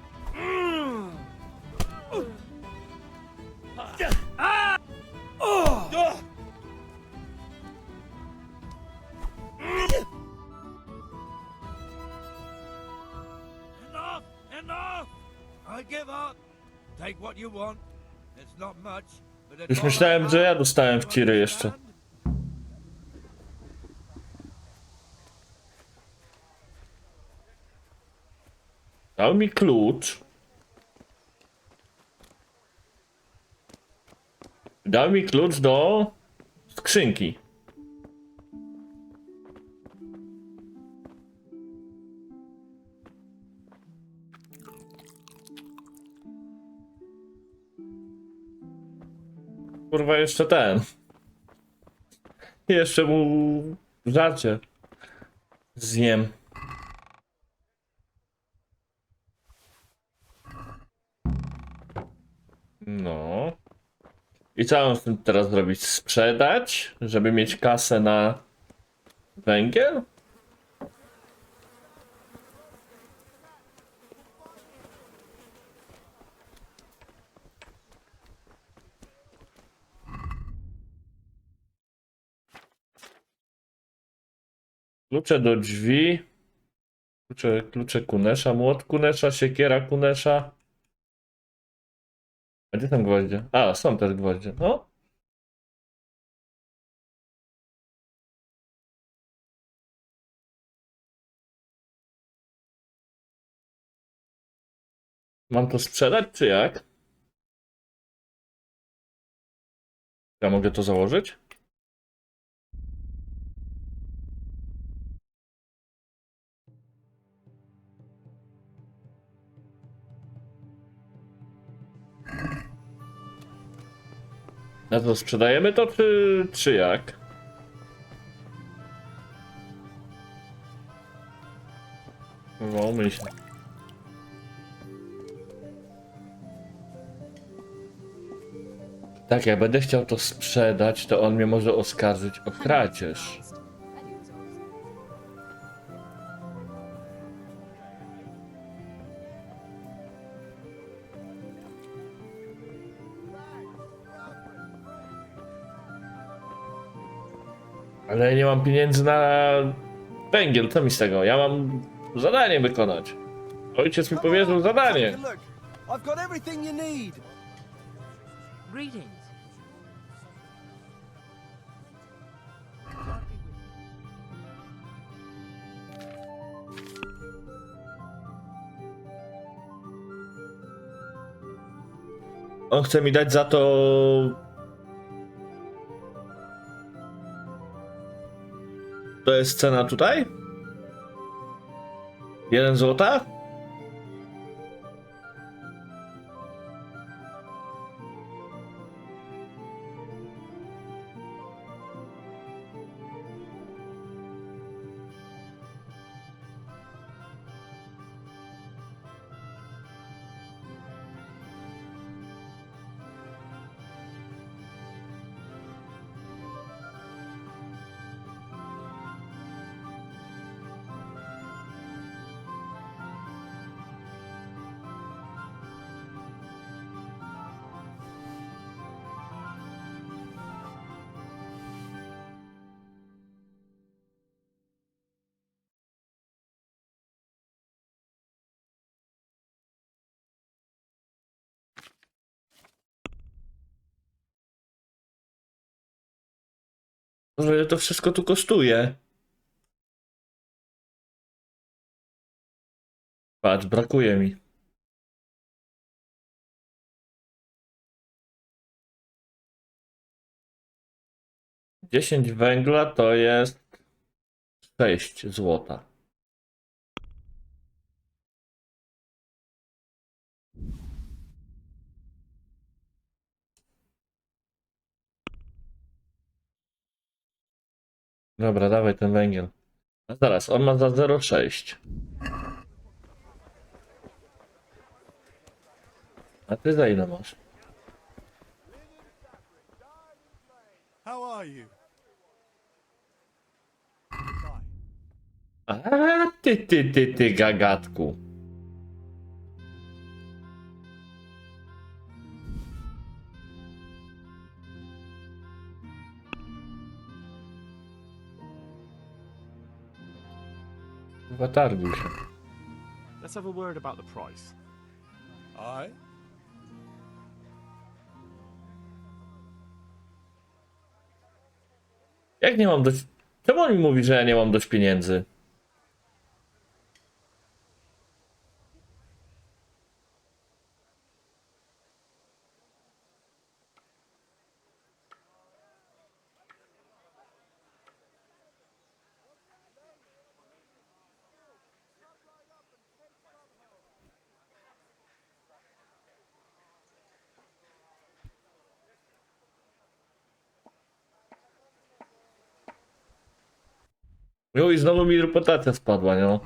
S9: Enough! Enough! I give up. Take what you want. It's not much, but it's
S1: Już
S9: all I
S1: myślałem,
S9: have.
S1: że ja dostałem w ciry jeszcze. Dał mi klucz. Dał mi klucz do skrzynki. Kurwa, jeszcze ten. Jeszcze mu żarcie zjem. No. I co mam z tym teraz zrobić? Sprzedać, żeby mieć kasę na węgiel? Klucze do drzwi. Klucze Kunesza, młot Kunesza, siekiera Kunesza. A gdzie tam gwoździe? A, są też gwoździe. No. Mam to sprzedać, czy jak? Ja mogę to założyć? A to sprzedajemy to, czy jak? No, myślę. Tak, jak będę chciał to sprzedać, to on mnie może oskarżyć o kradzież. Ale ja nie mam pieniędzy na węgiel, co mi z tego? Ja mam zadanie wykonać. Ojciec mi powierzył zadanie.
S12: Look, I've got everything you need.
S19: Greetings.
S1: On chce mi dać za to... To jest cena tutaj? 1 złota? Może ile to wszystko tu kosztuje? Patrz, brakuje mi. 10 węgla to jest 6 złota. Dobra, dawaj ten węgiel. A zaraz, on ma za 0,6. A ty za ile masz?
S12: How are you?
S1: A ty, gagatku. Targuj się.
S7: Let's have a word about the price.
S10: Aye?
S1: Jak nie mam dość... Czemu on mi mówi, że ja nie mam dość pieniędzy? Jo, i znowu mi reputacja spadła, no.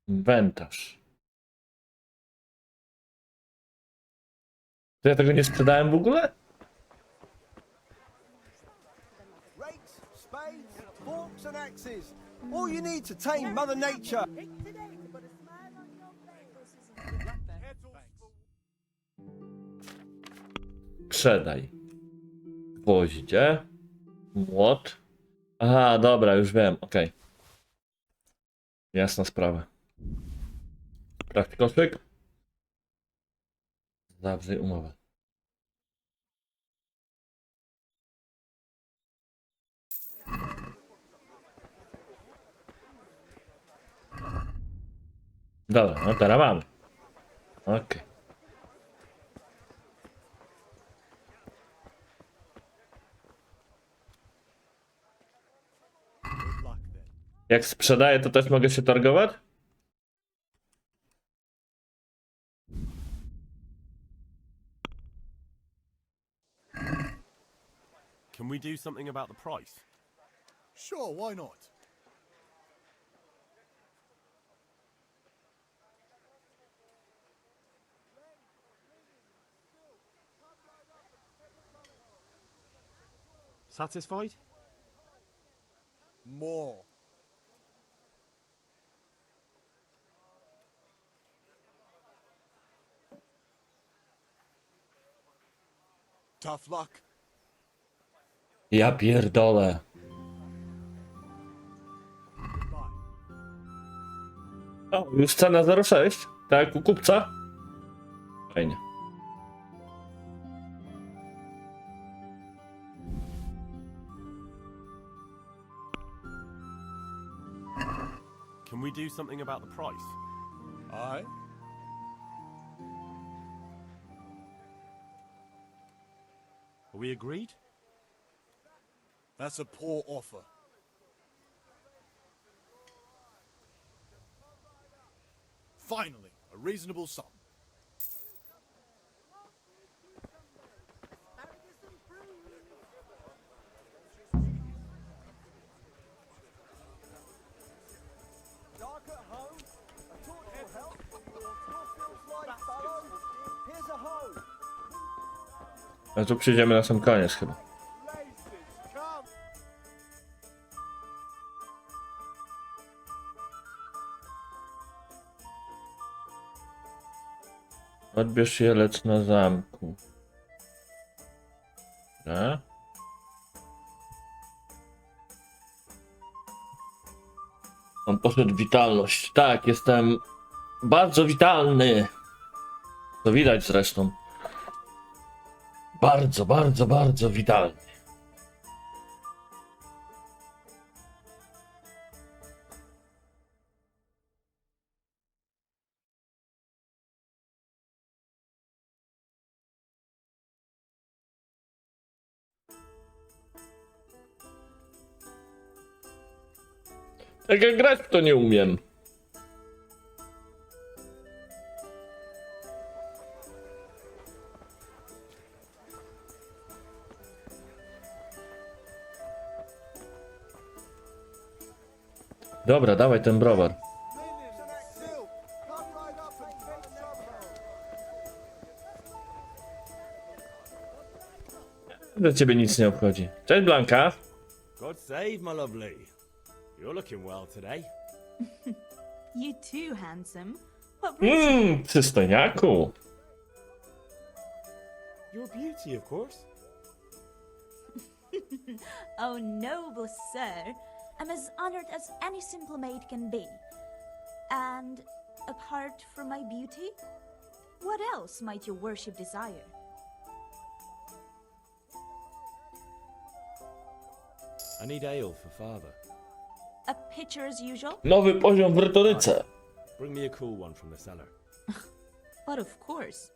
S1: Montaż. To ja tego nie sprzedałem w ogóle?
S12: Rakes, spades, forks and axes. All you need to tame Mother Nature.
S1: Sprzedaj. Gwoździe. Młot. Aha, dobra, już wiem, okej. Jasna sprawa. Sprawdź koszyk. Zawrzyj umowę. Dobra, no teraz mamy. Okej. Jak sprzedaję, to też mogę się targować?
S7: Can we do something about the price?
S12: Sure, why not?
S7: Satisfied?
S12: More. Tough luck.
S1: Ja pierdolę. O, już cena 0,6? Tak jak u kupca? Fajnie.
S7: Can we do something about the price?
S12: Aye.
S7: Are we agreed?
S12: That's a poor offer. Finally, a reasonable sum.
S20: Dark at home? A torch will help. Your feels like fellow? Here's a hoe.
S1: A tu przyjdziemy na sam koniec chyba. Odbierz jelec na zamku. Dobra. On poszedł witalność. Tak, jestem bardzo witalny. To widać zresztą. Bardzo, bardzo, bardzo witalny. Tak jak grać w to nie umiem. Dobra, dawaj ten browar. Do ciebie nic nie obchodzi. Cześć Blanka.
S8: God save, my lovely. You're looking well today.
S19: You too, handsome. What brings you?
S1: Przystojniaku.
S8: Your beauty, of course.
S19: Oh, noble sir. I'm as honored as any simple maid can be. And apart from my beauty, what else might your worship desire?
S8: I need ale for father.
S19: A pitcher as usual?
S1: Nowy poziom w retoryce.
S8: Bring me a cool one from the cellar.
S19: But of course.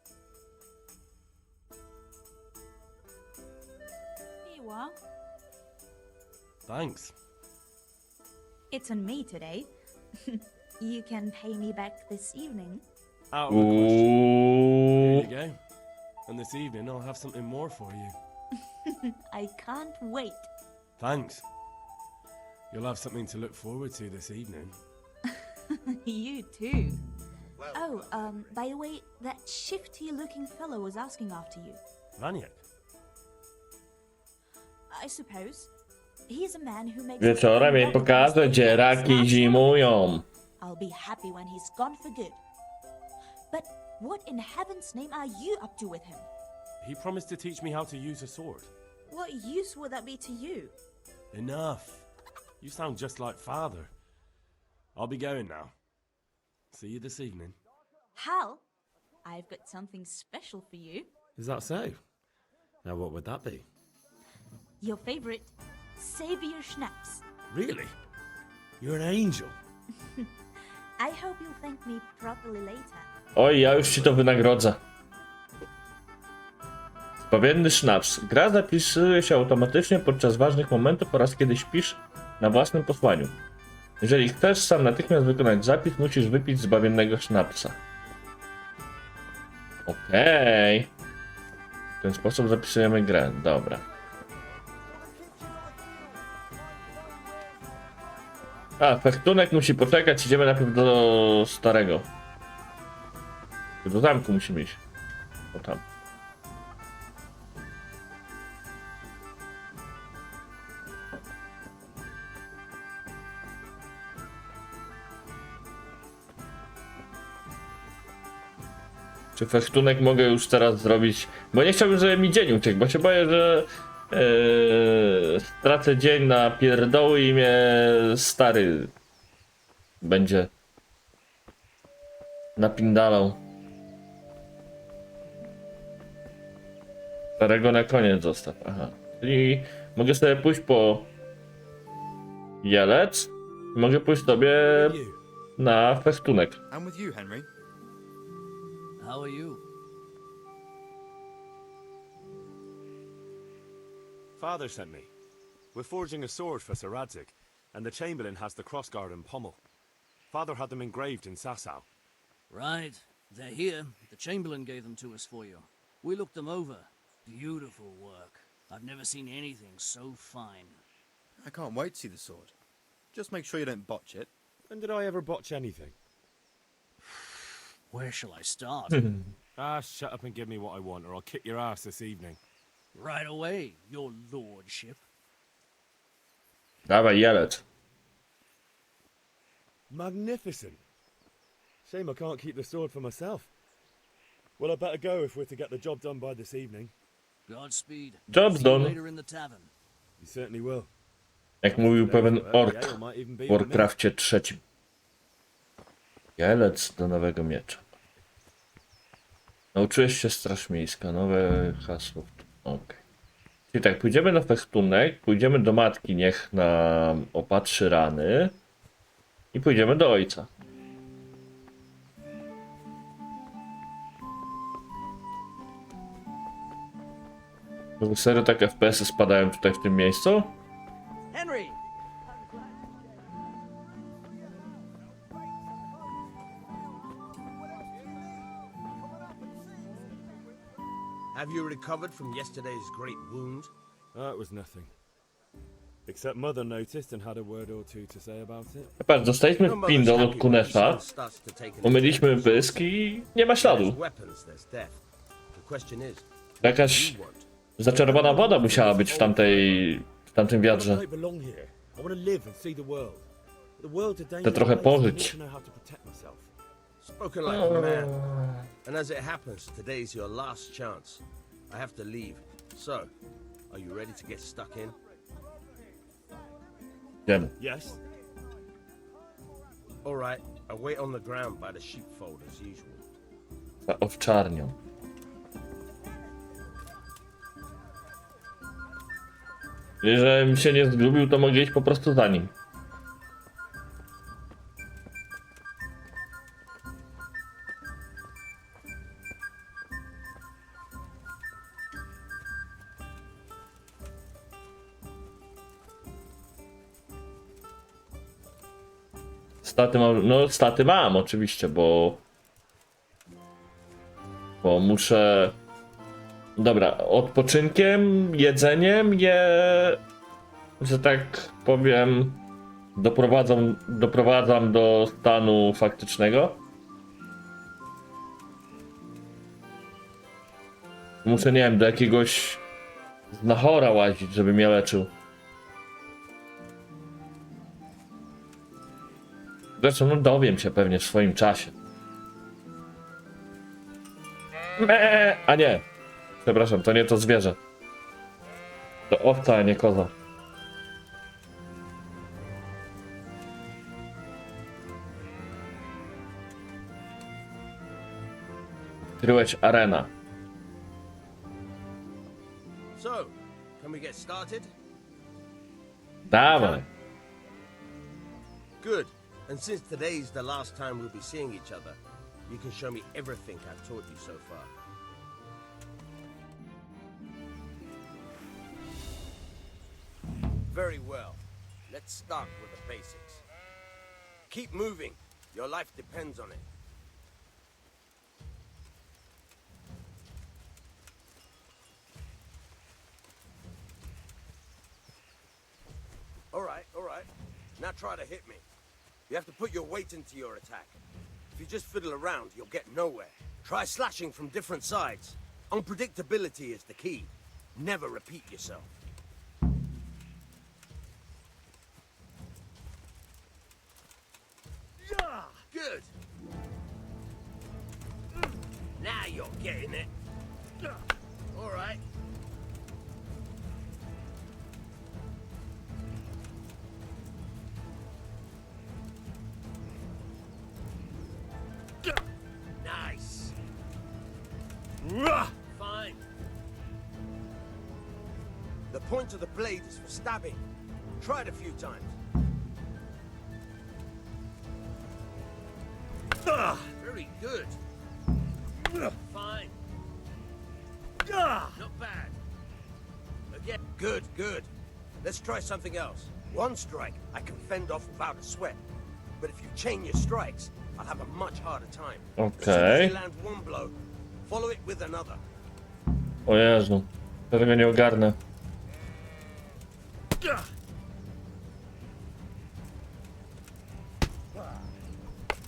S19: Here you are.
S7: Thanks.
S19: It's on me today. You can pay me back this evening.
S7: Out of the question. Here you go. And this evening I'll have something more for you.
S19: I can't wait.
S7: Thanks. You'll have something to look forward to this evening.
S19: You too. Oh, by the way, that shifty-looking fellow was asking after you.
S7: Vaniak.
S19: I suppose. He's a man who makes...
S1: Wieczorem jej pokażę, gdzie raki zimują.
S19: I'll be happy when he's gone for good. But what in heaven's name are you up to with him?
S7: He promised to teach me how to use a sword.
S19: What use would that be to you?
S7: Enough. You sound just like father. I'll be going now. See you this evening.
S19: Hal, I've got something special for you.
S8: Is that so? Now what would that be?
S19: Your favorite Savior Schnapps.
S8: Really? You're an angel.
S19: I hope you'll thank me properly later.
S1: Oj, ja już ci to wynagrodzę. Bawienny sznaps. Gra zapisuje się automatycznie podczas ważnych momentów oraz kiedy śpisz na własnym posłaniu. Jeżeli chcesz sam natychmiast wykonać zapis, musisz wypić zbawiennego sznapsa. Okej. W ten sposób zapisujemy grę. Dobra. A, fechtunek musi poczekać. Idziemy najpierw do starego. Do zamku musimy iść. O tam. Czy fechtunek mogę już teraz zrobić? Bo nie chciałbym, żeby mi dzień uciekł, bo się boję, że stracę dzień na pierdoły i mnie stary będzie napindalał. Starego na koniec zostaw. Aha. Czyli mogę sobie pójść po jelec. Mogę pójść sobie na fechtunek.
S21: I'm with you, Henry.
S18: How are you?
S7: Father sent me. We're forging a sword for Sir Radzig, and the Chamberlain has the crossguard and pommel. Father had them engraved in Sasau.
S18: Right. They're here. The Chamberlain gave them to us for you. We looked them over. Beautiful work. I've never seen anything so fine.
S21: I can't wait to see the sword. Just make sure you don't botch it.
S7: When did I ever botch anything?
S18: Where shall I start?
S7: Shut up and give me what I want, or I'll kick your ass this evening.
S18: Right away, your lordship.
S1: Dawaj, jelec.
S7: Magnificent. Shame I can't keep the sword for myself. Well, I better go if we're to get the job done by this evening.
S18: Godspeed.
S1: Job's
S18: See you
S1: done.
S18: later in the tavern.
S7: You certainly will.
S1: Jak mówił pewien ork w Warcrafcie III. Jelec do nowego miecza. Nauczyłeś się straż miejska, nowe hasło. Okej. Czyli tak, pójdziemy na fechtunek, pójdziemy do matki, niech nam opatrzy rany. I pójdziemy do ojca. Serio tak FPS-y spadają tutaj w tym miejscu?
S18: Henry!
S17: Have you recovered from yesterday's great wound?
S7: That was nothing. Except Mother noticed and had a word or two to say about it.
S1: Patrz, dostaliśmy pindol od Kunesza, umyliśmy pysk i nie ma śladu. Jakaś zaczarowana woda musiała być w tamtym wiadrze. Chcę trochę pożyć.
S17: Spoken like a man. And as it happens, today's your last chance. I have to leave. So, are you ready to get stuck in?
S1: Idziemy.
S7: Yes.
S17: All right. I wait on the ground by the sheepfold as usual.
S1: Za owczarnią. Jeżeli się nie zgubił, to mogę iść po prostu za nim. Staty mam, no staty mam oczywiście, bo muszę, dobra, odpoczynkiem, jedzeniem je, że tak powiem, doprowadzam do stanu faktycznego. Muszę, nie wiem, do jakiegoś znachora łazić, żeby mnie leczył. Zresztą no dowiem się pewnie w swoim czasie. A nie. Przepraszam, to nie to zwierzę. To owca, a nie koza. Odkryłeś arena.
S17: So, can we get started?
S1: Dawaj.
S17: Good. And since today's the last time we'll be seeing each other, you can show me everything I've taught you so far. Very well. Let's start with the basics.
S3: keep moving. Your life depends on it. All right, all right. Now try to hit me. You have to put your weight into your attack. If you just fiddle around, you'll get nowhere. Try slashing from different sides. Unpredictability is the key. Never repeat yourself. Yeah, good. Now you're getting it. All right. Nice. Fine. The point of the blade is for stabbing. Try it a few times. Very good. Fine. Not bad. Again. Good, good. Let's try something else. One strike I can fend off without a sweat. But if you chain your strikes, I'll have a much harder time. As soon as you land one blow, follow it with another.
S1: O Jezu, ja tego nie ogarnę.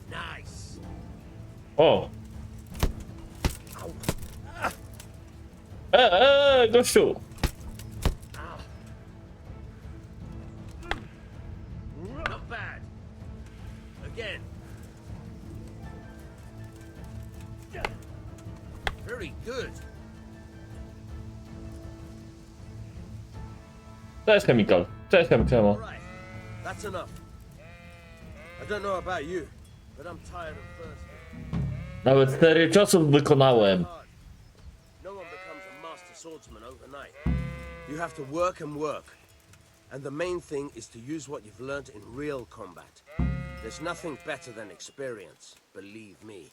S3: Nice.
S1: O! Gościu!
S3: Not bad. Again. Very good.
S1: Cześć, Chemical. Cześć, Chemical.
S3: That's enough. I don't know about you, but I'm tired of thirsty.
S1: Nawet 4 ciosów wykonałem.
S3: No one becomes a master swordsman overnight. You have to work and work. And the main thing is to use what you've learned in real combat. There's nothing better than experience, believe me.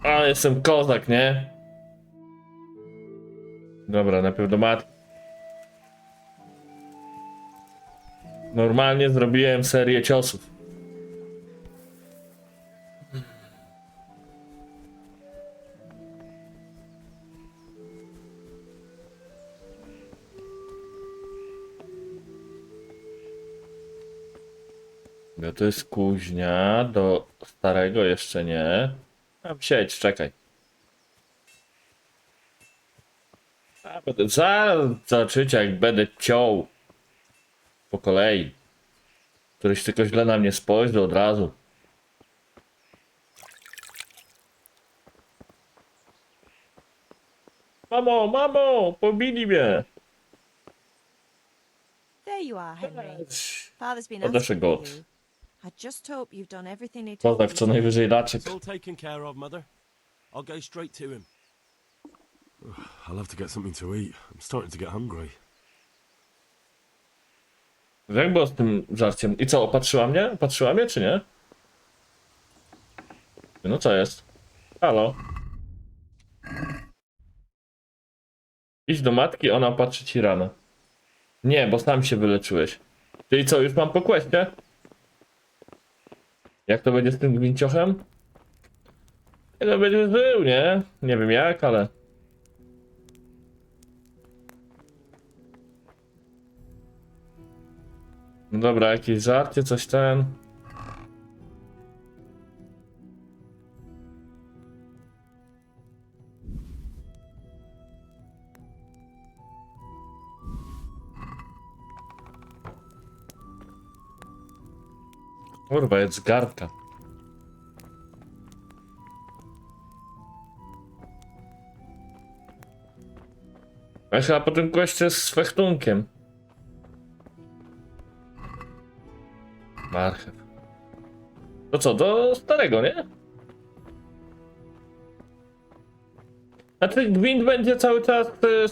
S1: Ale jestem kozak, nie? Dobra, najpierw do matki. Normalnie zrobiłem serię ciosów. No to jest kuźnia, do starego jeszcze nie. Tam siedź, czekaj. A będę zaraz zobaczycie, jak będę ciął. Po kolei. Któryś tylko źle na mnie spojrzy od razu. Mamo, mamo, pobili mnie.
S4: There you are, Henry. Father's been
S1: Odeszę
S4: asking
S1: go.
S4: for you. I just hope you've done everything he told
S1: Kozak
S4: you
S1: co
S4: to.
S1: najwyżej raczek.
S8: It's all taken care of, Mother. I'll go straight to him.
S7: I'll have to get something to eat. I'm starting to get hungry.
S1: Jak było z tym żarciem? I co, opatrzyła mnie? Opatrzyła mnie, czy nie? No co jest? Halo? Idź do matki, ona opatrzy ci ranę. Nie, bo sam się wyleczyłeś. Czyli co, już mam po questie? Jak to będzie z tym gwinciochem? No będzie żył, nie? Nie wiem jak, ale... No dobra, jakieś żarcie, coś ten... Kurwa, jest gardka. Ja chyba po tym questie z fechtunkiem. Marchew. To co, do starego, nie? Znaczy gwint będzie cały czas,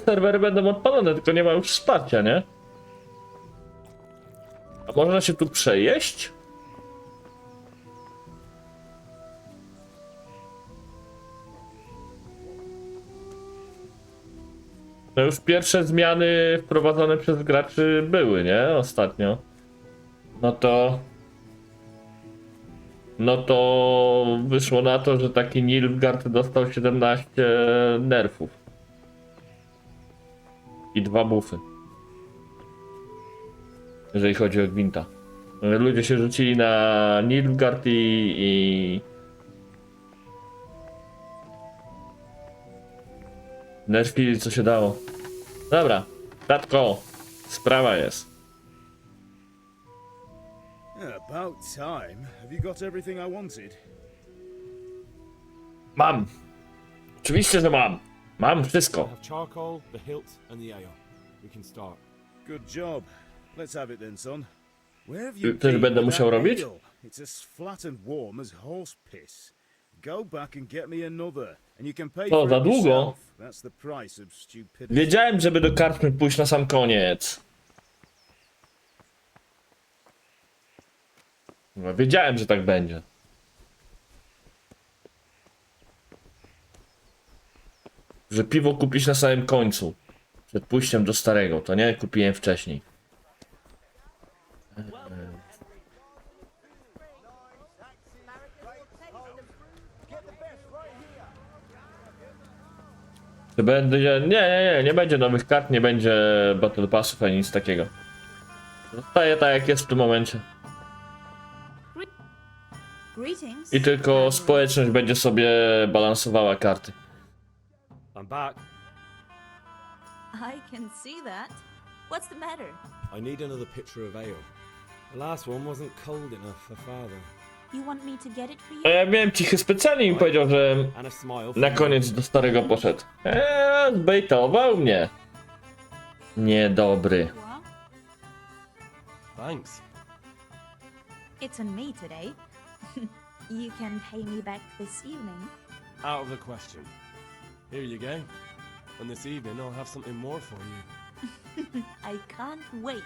S1: serwery będą odpalone, tylko nie ma już wsparcia, nie? A można się tu przejeść? No już pierwsze zmiany wprowadzone przez graczy były, nie? Ostatnio. No to wyszło na to, że taki Nilfgaard dostał 17 nerfów. I 2 buffy. Jeżeli chodzi o Gwinta. Ludzie się rzucili na Nilfgaard i nerfili co się dało. Dobra, tatko, sprawa jest.
S5: About time. Have you got everything I wanted?
S1: Mam. Oczywiście, że mam. Mam wszystko.
S7: I have charcoal, the hilt, and the ale. We can start.
S5: Good job. Let's have it then, son. Where have you
S1: Też
S5: been
S1: będę
S5: with
S1: musiał
S5: that
S1: robić?
S5: ale? It's as flat and warm as horse piss. Go back and get me another, and you can pay
S1: O,
S5: for
S1: za
S5: it
S1: długo.
S5: yourself. That's the price of stupidity.
S1: Wiedziałem, żeby do karczmy pójść na sam koniec. No, wiedziałem, że tak będzie. Że piwo kupić na samym końcu. Przed pójściem do starego. To nie kupiłem wcześniej. Czy będzie... Nie będzie nowych kart, nie będzie Battle Passów ani nic takiego. Zostaje tak jak jest w tym momencie.
S19: Greetings.
S1: I tylko społeczność będzie sobie balansowała karty.
S8: I'm back.
S19: I can see that. What's the matter?
S8: I need another pitcher of ale. The last one wasn't cold enough for father.
S19: You want me to get it for you?
S1: A ja miałem cichy specjalnie mi powiedział, że
S8: And a smile for
S1: na
S8: you.
S1: koniec do starego poszedł. Zbejtował mnie. Niedobry.
S15: Thanks.
S19: It's on me today. You can pay me back this evening.
S15: Out of the question. Here you go. And this evening I'll have something more for you.
S19: I can't wait.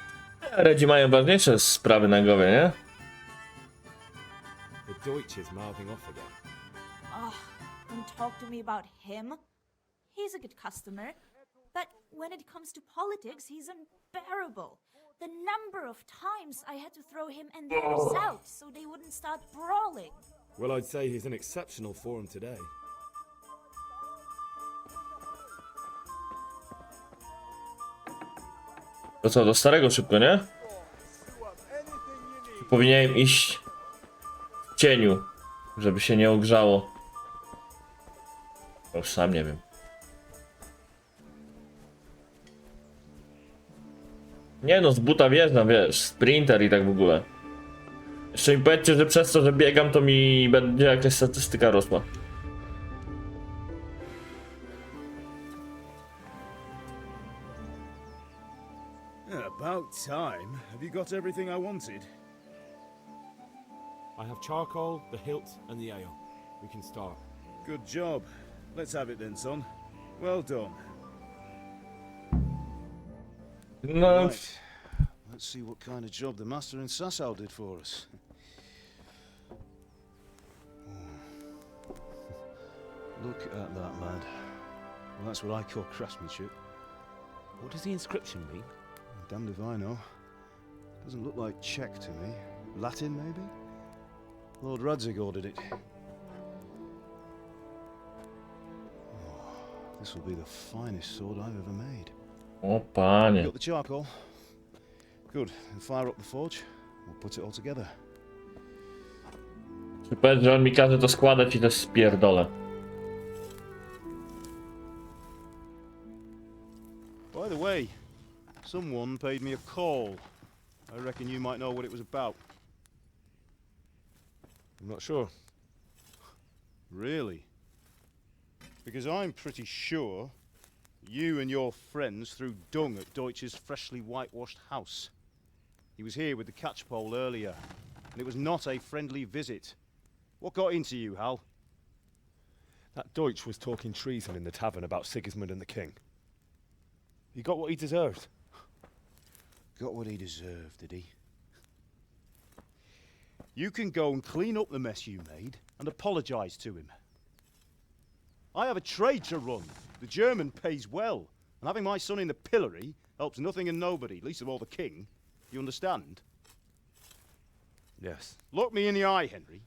S1: Redzi mają ważniejsze sprawy na głowie, nie?
S8: The Deutsch is mouthing off again.
S19: Oh, don't talk to me about him. He's a good customer. But when it comes to politics, he's unbearable. The number of times I had to throw him and the others out so they wouldn't start brawling.
S8: Well, I'd say he's in exceptional form today.
S1: To co, do starego szybko, nie? Czy powinienem iść w cieniu, żeby się nie ogrzało? Już sam nie wiem. Nie no, z buta wjeżdżam, wiesz, sprinter i tak w ogóle. Jeszcze mi powiedzcie, że przez to, że biegam, to mi będzie jakaś statystyka rosła.
S5: About time. Have you got everything I wanted?
S7: I have charcoal, the hilt, and the ale. We can start.
S5: Good job. Let's have it then, son. Well done.
S1: No.
S5: Right. Let's see what kind of job the master in Sasau did for us. Look at that, lad. Well, that's what I call craftsmanship.
S8: What does the inscription mean?
S5: Damned if I know. Doesn't look like Czech to me. Latin, maybe? Lord Radzig ordered it. Oh, this will be the finest sword I've ever made.
S1: O panie.
S5: Got the charcoal? Good. Then fire up the forge. We'll put it all together.
S1: Czy powiedz, że on mi każe to składać i to spierdolę.
S5: By the way, someone paid me a call. I reckon you might know what it was about.
S8: I'm not sure.
S5: Really? Because I'm pretty sure you and your friends threw dung at Deutsch's freshly whitewashed house. He was here with the catchpole earlier, and it was not a friendly visit. What got into you, Hal?
S8: That Deutsch was talking treason in the tavern about Sigismund and the king. He got what he deserved.
S5: Got what he deserved, did he? You can go and clean up the mess you made and apologise to him. I have a trade to run. The German pays well. And having my son in the pillory helps nothing and nobody, least of all the king. You understand?
S8: Yes.
S5: Look me in the eye, Henry.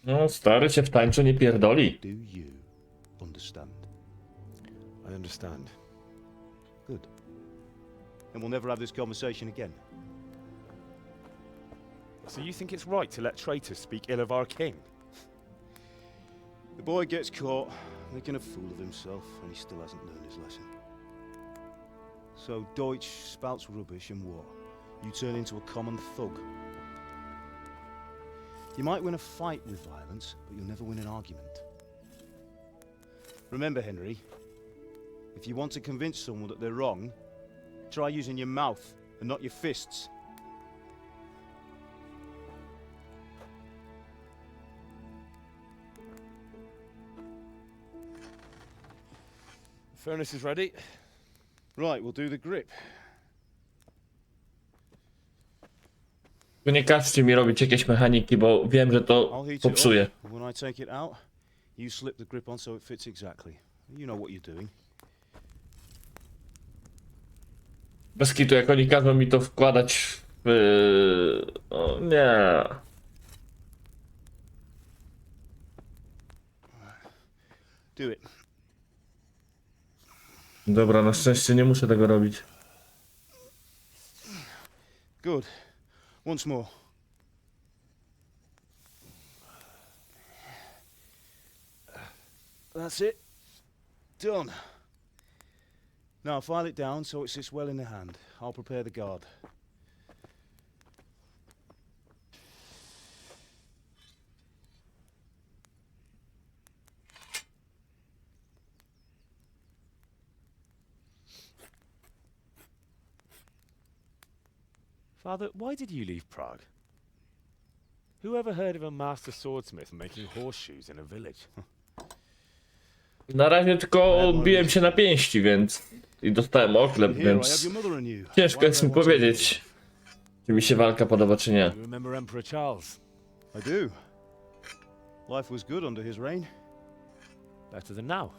S1: No, stary się w tańcu nie pierdoli.
S5: Do you understand?
S8: I understand.
S5: Good. And we'll never have this conversation again.
S8: So you think it's right to let traitors speak ill of our king?
S5: The boy gets caught, making a fool of himself, and he still hasn't learned his lesson. So Deutsch spouts rubbish and what? You turn into a common thug. You might win a fight with violence, but you'll never win an argument. Remember, Henry, if you want to convince someone that they're wrong, try using your mouth and not your fists.
S8: The furnace is ready.
S5: Right, we'll do the grip.
S1: Nie każcie mi robić jakieś mechaniki, bo wiem, że to
S5: I'll heat it
S1: popsuje.
S5: up. When I take it out, you slip the grip on so it fits exactly. You know what you're doing.
S1: Bez kitu, jak oni każą mi to wkładać w... O nie.
S5: Do it.
S1: Dobra, na szczęście nie muszę tego robić.
S5: Good. Once more. That's it. Done. Now file it down so it sits well in the hand. I'll prepare the guard.
S8: Father, why did you leave Prague? Who ever heard of a master swordsmith making horseshoes in a village?
S1: Na razie tylko odbiłem się na pięści, więc... I dostałem oklep, więc... Ciężko jest mi powiedzieć, czy mi się walka podoba, czy nie.
S8: You remember Emperor Charles?
S5: I do. Life was good under his reign.
S8: Better than now.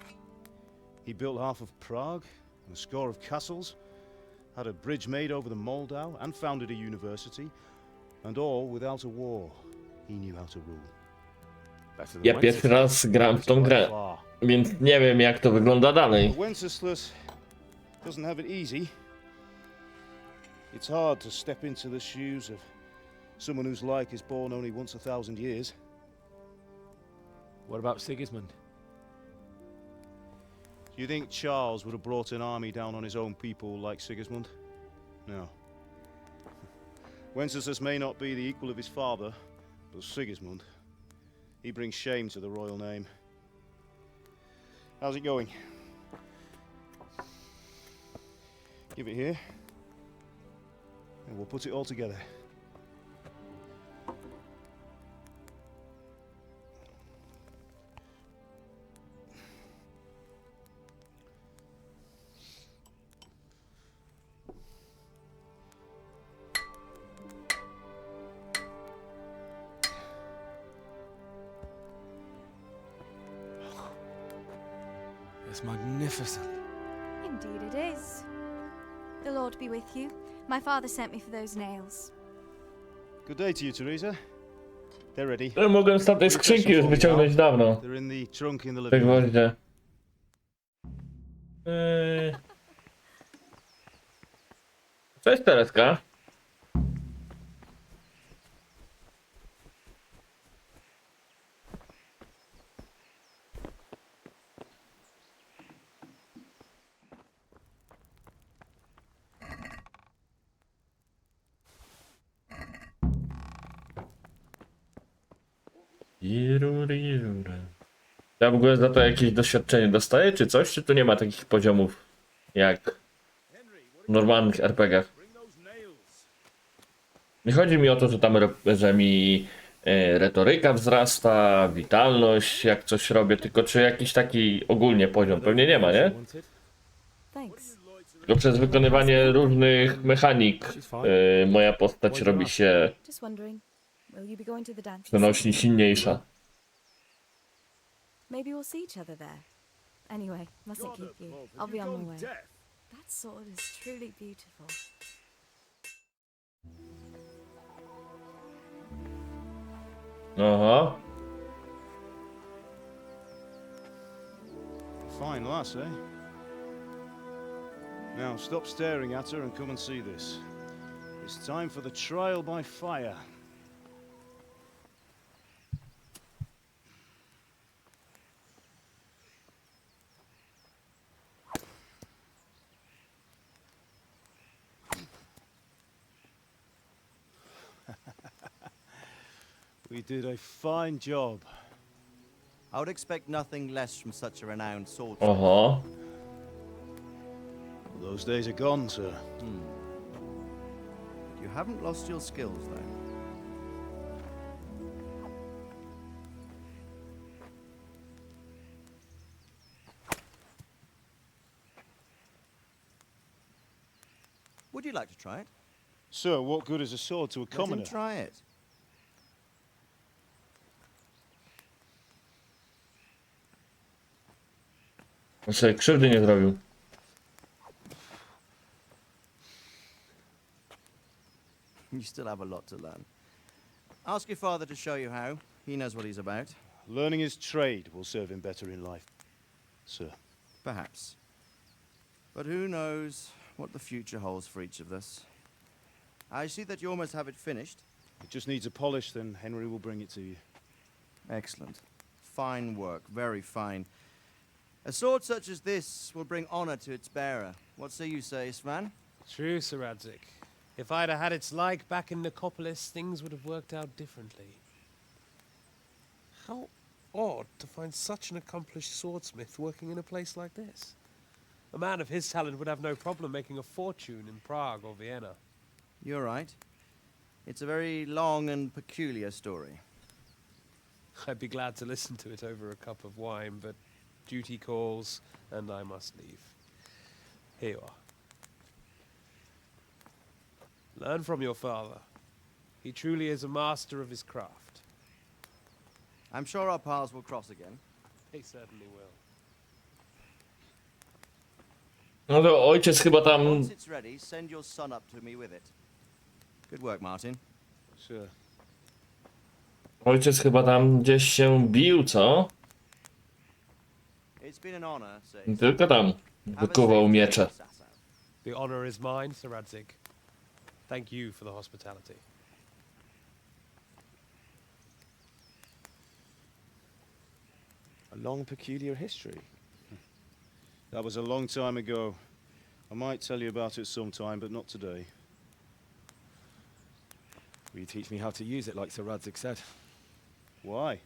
S5: He built half of Prague and a score of castles, had a bridge made over the Moldau, and founded a university, and all without a war. He knew how to rule.
S1: Ja pierwszy raz gram w tą grę, więc nie wiem, jak to wygląda dalej.
S5: Wenceslas doesn't have it easy. It's hard to step into the shoes of someone whose like is born only once 1,000 years.
S8: What about Sigismund?
S5: Do you think Charles would have brought an army down on his own people like Sigismund? No. Wenceslas may not be the equal of his father, but Sigismund, he brings shame to the royal name. How's it going? Give it here, and we'll put it all together.
S8: It's magnificent.
S2: Indeed it is. The Lord be with you. My father sent me for those nails.
S5: Good day to you, Teresa. They're ready.
S1: Ja mogłem z tamtej skrzynki już wyciągnąć dawno.
S5: They're in the trunk in the
S1: Te
S5: living room.
S1: gwoździe. Cześć, Tereska. Ja w ogóle za to jakieś doświadczenie dostaję, czy coś? Czy tu nie ma takich poziomów jak w normalnych RPGach? Nie chodzi mi o to, że tam że mi retoryka wzrasta, witalność, jak coś robię, tylko czy jakiś taki ogólnie poziom? Pewnie nie ma, nie? Tylko przez wykonywanie różnych mechanik moja postać robi się przenośni silniejsza.
S2: Maybe we'll see each other there. Anyway, mustn't keep you. I'll be on my way. That sword is truly beautiful.
S1: Aha.
S5: Fine lass, eh? Now stop staring at her and come and see this. It's time for the trial by fire. We did a fine job.
S21: I would expect nothing less from such a renowned sword.
S1: Aha.
S5: Those days are gone, sir.
S21: You haven't lost your skills, though. Would you like to try it?
S5: Sir, what good is a sword to a commoner?
S21: Let him try it.
S1: On sobie krzywdy nie zrobił.
S21: You still have a lot to learn. Ask your father to show you how. He knows what he's about.
S5: Learning his trade will serve him better in life, sir.
S21: Perhaps. But who knows what the future holds for each of us. I see that you almost have it finished.
S5: It just needs a polish, then Henry will bring it to you.
S21: Excellent. Fine work, very fine. A sword such as this will bring honor to its bearer. What say you, Svan?
S15: True, Sir Radzik. If I'd have had its like back in Nicopolis, things would have worked out differently. How odd to find such an accomplished swordsmith working in a place like this. A man of his talent would have no problem making a fortune in Prague or Vienna.
S21: You're right. It's a very long and peculiar story.
S15: I'd be glad to listen to it over a cup of wine, but duty calls, and I must leave. Here you are. Learn from your father. He truly is a master of his craft.
S21: I'm sure our paths will cross again.
S15: He certainly will.
S1: No to ojciec chyba tam...
S21: Once it's ready, send your son up to me with it. Good work, Martin.
S5: Sure.
S1: Ojciec chyba tam gdzieś się bił, co?
S21: It's been an honor, say.
S1: Tylko tam wykuwał miecze.
S15: The honor is mine, Sir Radzik. Thank you for the hospitality.
S5: A long, peculiar history. That was a long time ago. I might tell you about it sometime, but not today.
S8: Will you teach me how to use it like Sir Radzik said?
S5: Why?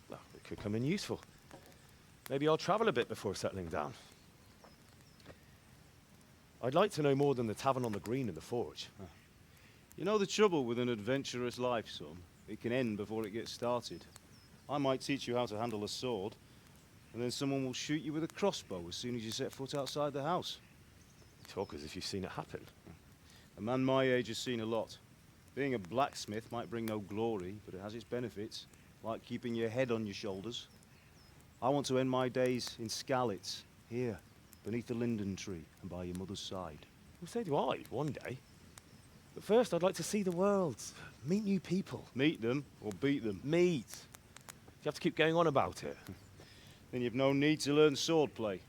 S8: Well, it could come in useful. Maybe I'll travel a bit before settling down. I'd like to know more than the tavern on the green and the forge.
S5: You know the trouble with an adventurous life, son? It can end before it gets started. I might teach you how to handle a sword, and then someone will shoot you with a crossbow as soon as you set foot outside the house.
S8: You talk as if you've seen it happen.
S5: A man my age has seen a lot. Being a blacksmith might bring no glory, but it has its benefits, like keeping your head on your shoulders. I want to end my days in Skalitz, here, beneath the linden tree and by your mother's side.
S8: Well, so do I, one day. But first, I'd like to see the world, meet new people.
S5: Meet them or beat them?
S8: Meet. You have to keep going on about it.
S5: Then you've no need to learn swordplay.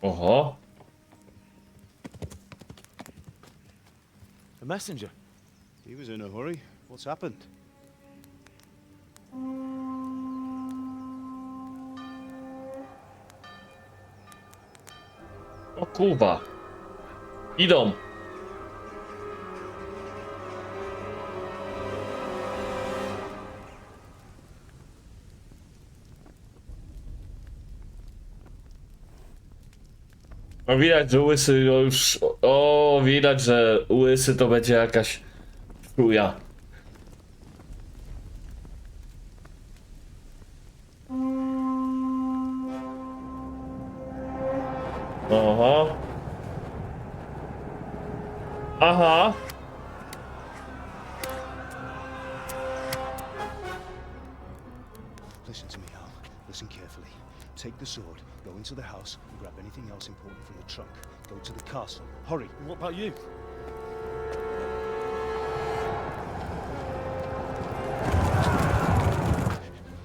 S1: Oho.
S8: A messenger.
S5: He was in a hurry. What's happened?
S1: O kurwa. Idą. No widać, że łysy już... O, widać, że łysy to będzie jakaś chuja. Oho. Aha.
S5: take the sword, go into the house, and grab anything else important from the trunk. Go to the castle. Hurry.
S7: What about you?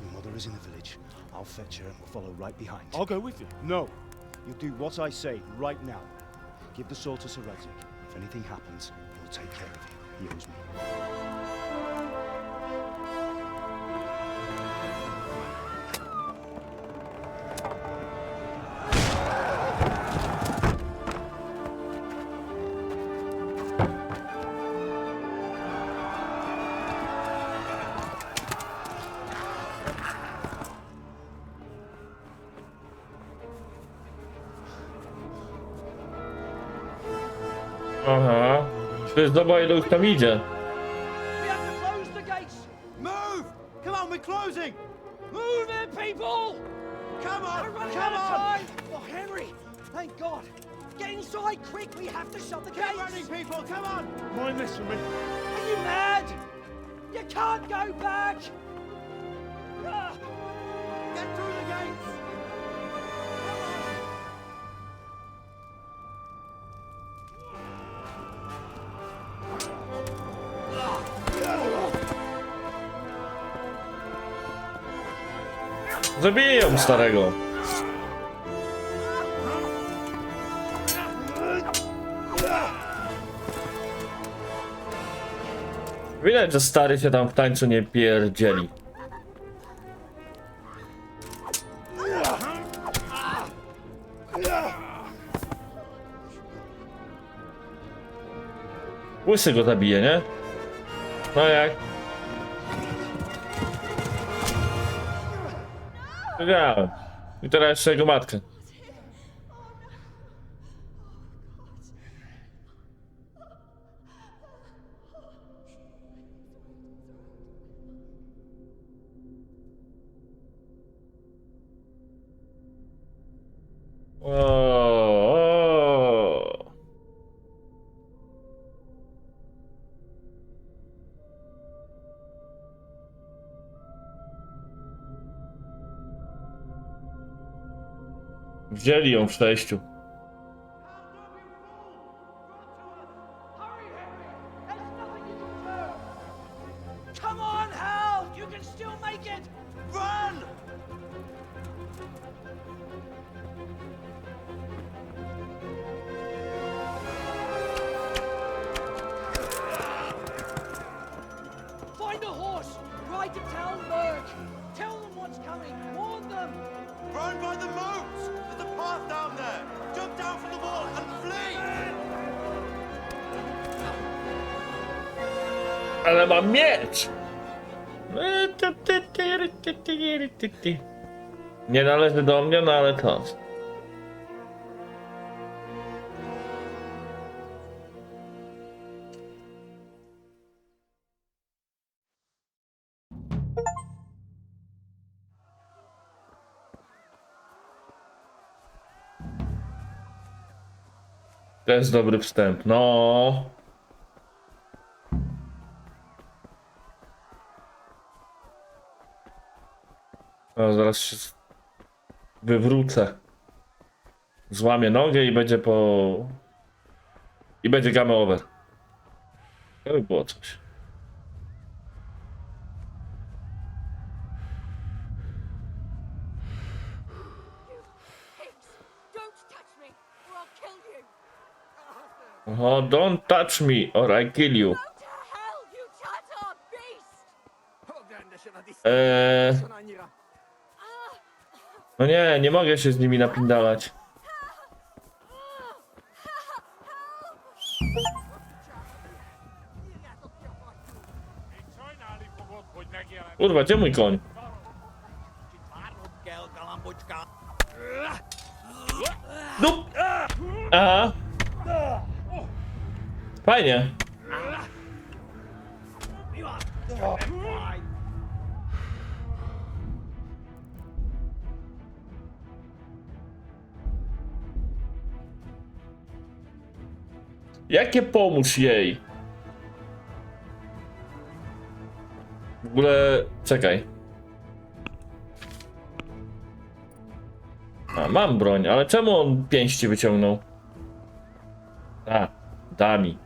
S5: Your mother is in the village. I'll fetch her and we'll follow right behind.
S7: I'll go with you.
S5: No. You'll do what I say right now. Give the sword to Sir Radzik. If anything happens, he'll take care of you. He owes me.
S1: Aha. To jest dobra, ile już tam idzie.
S18: We have to close the gates!
S21: Move! Come on, we're closing!
S18: Move it, people!
S21: Come on!
S18: We're running
S21: Come
S18: out of
S21: on!
S18: time! Oh, Henry! Thank God! Get inside, quick! We have to shut the
S21: Keep
S18: gates!
S21: running, people! Come on!
S7: Mind this for me.
S18: Are you mad? You can't go back! Ah.
S21: Get through the gates!
S1: Zabiję ją, starego. Widać, że stary się tam w tańcu nie pierdzieli. Łysy go zabije, nie? No jak? Wiedziałem. I teraz jeszcze jego matkę. O. Wzięli ją w przejściu.
S18: Come on, Hal! You can still make it! Run! Find a horse! Ride to Talmberg! Tell them what's coming! Warn them!
S21: Run by the moats! There's a path down there! Jump down from the wall and flee!
S1: Ale mam miecz! Nie należy do mnie, no ale to. To jest dobry wstęp, no. No, zaraz się wywrócę. Złamię nogę i będzie i będzie game over. To by było coś. Oh, don't touch me or I kill you. No nie, nie mogę się z nimi napindalać. Kurwa, gdzie mój koń? No. Aha. Fajnie. Jakie pomóż jej? W ogóle... Czekaj. mam broń, ale czemu on pięści wyciągnął? A, da mi.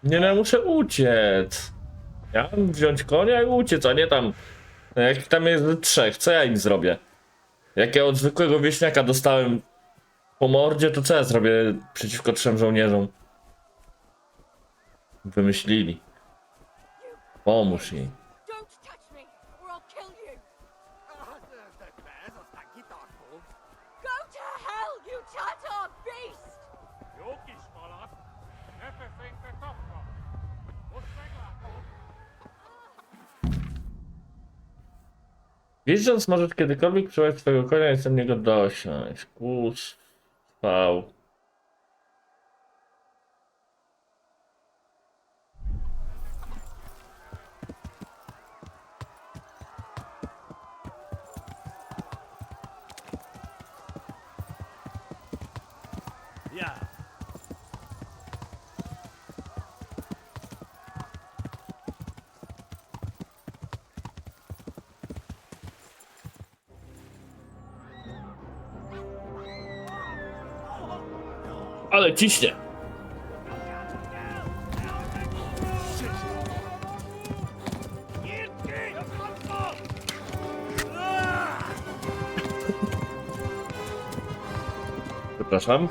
S1: Nie, no, muszę uciec. Ja mam wziąć konia i uciec, a nie tam... No jak tam jest 3, co ja im zrobię? Jak ja od zwykłego wieśniaka dostałem po mordzie, to co ja zrobię przeciwko 3 żołnierzom? Wymyślili. Pomóż jej.
S11: Don't touch me, or I'll kill you. Go to hell, you Tatar beast!
S1: Wjeżdżając możesz kiedykolwiek przełać swojego konia i sam niego dosiąść. Kus, V.
S7: Ja.
S1: Ale ciśnie. Przepraszam.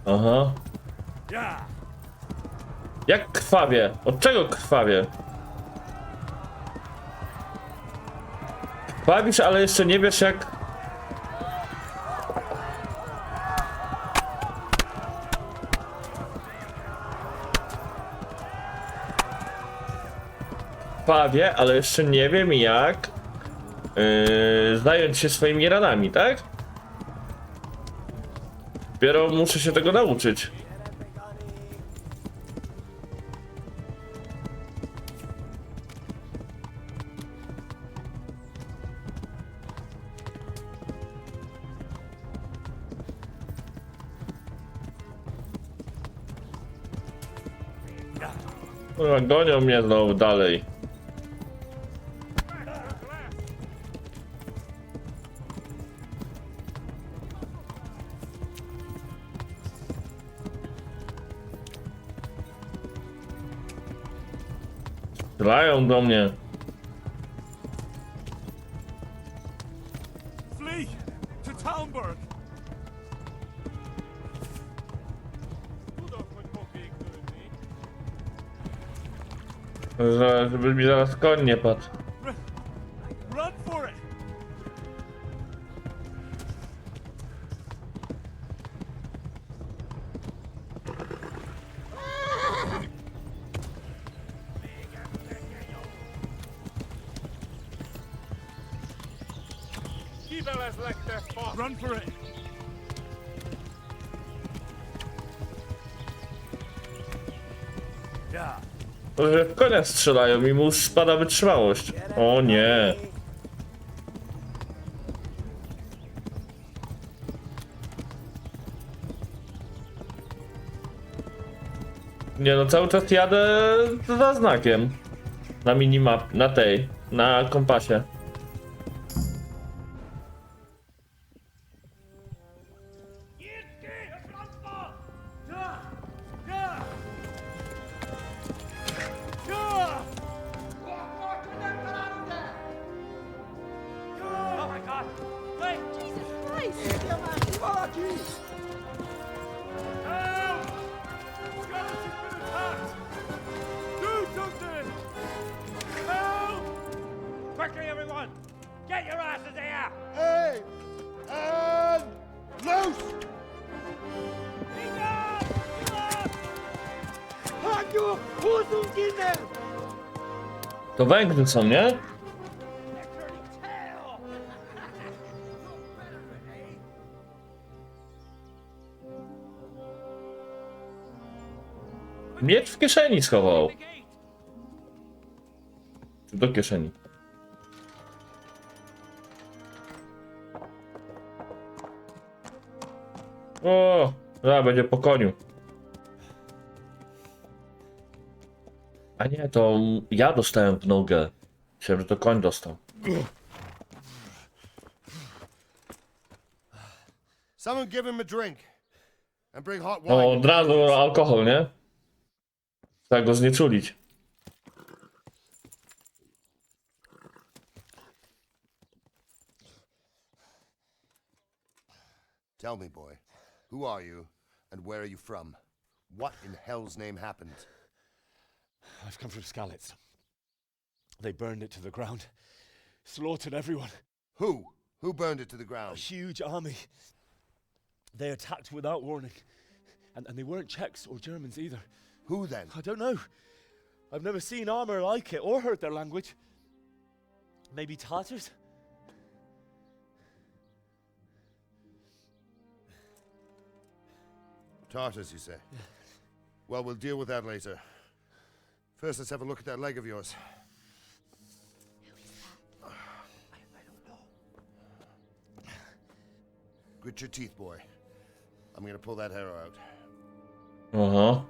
S1: Aha. Jak krwawie? Od czego krwawie? Krwawisz, ale jeszcze nie wiesz jak... Krwawie, ale jeszcze nie wiem jak... zająć się swoimi ranami, tak? Dopiero muszę się tego nauczyć. Gonią mnie znowu dalej. Strzelają do mnie.
S7: Flee to Talmberg.
S1: Żeby mi zaraz koń nie padł.
S7: Run for it. Run for it. Yeah.
S1: Że w konia strzelają i mu spada wytrzymałość. O nie. Nie no, cały czas jadę za znakiem. Na minimap, na tej, na kompasie.
S7: Quickly, everyone! Get your asses here!
S12: Hey! And loose!
S1: To Węgry są, nie? Miecz w kieszeni schował. Czy do kieszeni? O, będzie po koniu. A nie, to ja dostałem w nogę. Myślałem, że to koń dostał.
S12: Someone give him a drink. And bring hot
S1: No,
S12: wine.
S1: od razu alkohol, nie? Tak go znieczulić.
S12: Tell me, boy, who are you and where are you from? What in hell's name happened?
S8: I've come from Skalitz. They burned it to the ground. Slaughtered everyone.
S12: Who? Who burned it to the
S8: A
S12: ground?
S8: huge army. They attacked without warning. And they weren't Czechs or Germans either.
S12: Who then?
S8: I don't know. I've never seen armor like it or heard their language. Maybe Tatars?
S12: Tartars, you say? Well, we'll deal with that later. First, let's have a look at that leg of yours. Grit your teeth, boy. I'm gonna pull that arrow out.
S1: Aha.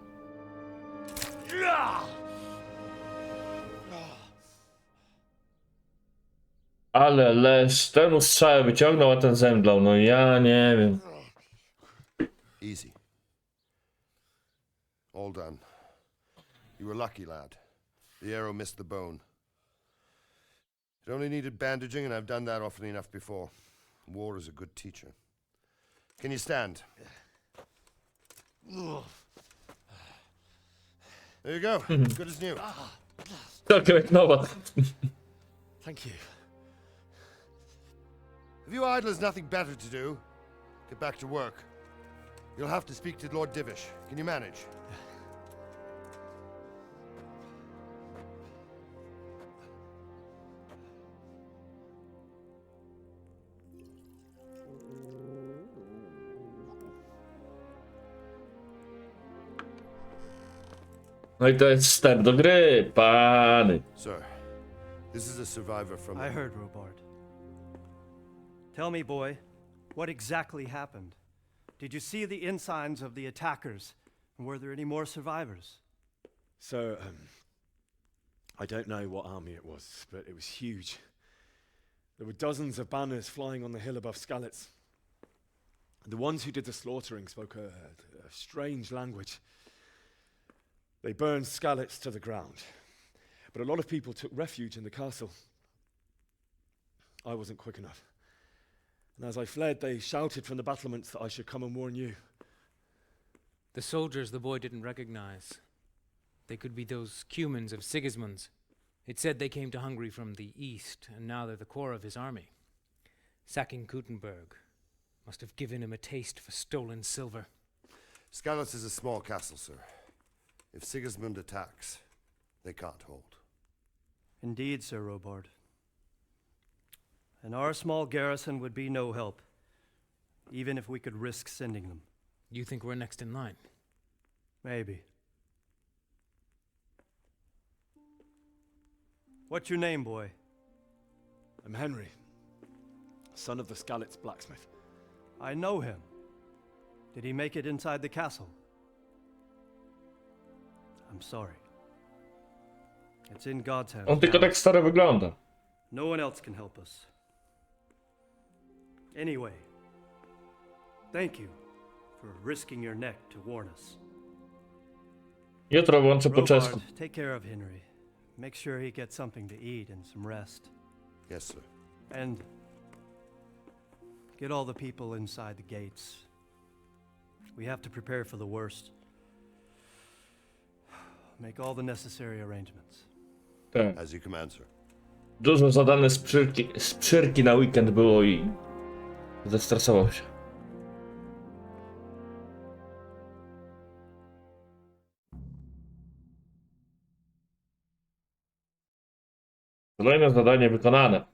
S1: Ale leż, ten strzał wyciągnął, a ten zemdlał. No ja nie wiem.
S12: Easy. All done. You were lucky, lad. The arrow missed the bone. It only needed bandaging, and I've done that often enough before. War is a good teacher. Can you stand? There you go. Good as new.
S1: Całkiem jak nowa.
S8: Thank you.
S12: If you idlers nothing better to do, get back to work. You'll have to speak to Lord Divish. Can you manage?
S1: No i to jest wstęp do gry, pany.
S12: Sir, this is a survivor from...
S20: I heard, Robard. Tell me, boy, what exactly happened? Did you see the ensigns of the attackers? And were there any more survivors?
S8: So, I don't know what army it was, but it was huge. There were dozens of banners flying on the hill above Skalitz. The ones who did the slaughtering spoke a strange language. They burned Skalitz to the ground, but a lot of people took refuge in the castle. I wasn't quick enough. And as I fled, they shouted from the battlements that I should come and warn you.
S6: The soldiers the boy didn't recognize. They could be those Cumans of Sigismund's. It said they came to Hungary from the east, and now they're the core of his army. Sacking Gutenberg must have given him a taste for stolen silver.
S12: Skalitz is a small castle, sir. If Sigismund attacks, they can't hold.
S20: Indeed, Sir Robard. And our small garrison would be no help, even if we could risk sending them.
S6: You think we're next in line?
S20: Maybe. What's your name, boy?
S8: I'm Henry, son of the Skalitz blacksmith.
S20: I know him. Did he make it inside the castle? I'm sorry. It's in God's hands.
S1: On tylko tak staro wygląda.
S20: No one else can help us. Anyway, thank you for risking your neck to warn us.
S1: Jutro włączę po czesku.
S20: Robard, take care of Henry. Make sure he gets something to eat and some rest.
S12: Yes, sir.
S20: And get all the people inside the gates. We have to prepare for the worst. Make all the necessary arrangements.
S1: Tak.
S12: As you command, sir.
S1: Dużo zadane sprzyrki na weekend było i zestresował się. Kolejne zadanie wykonane.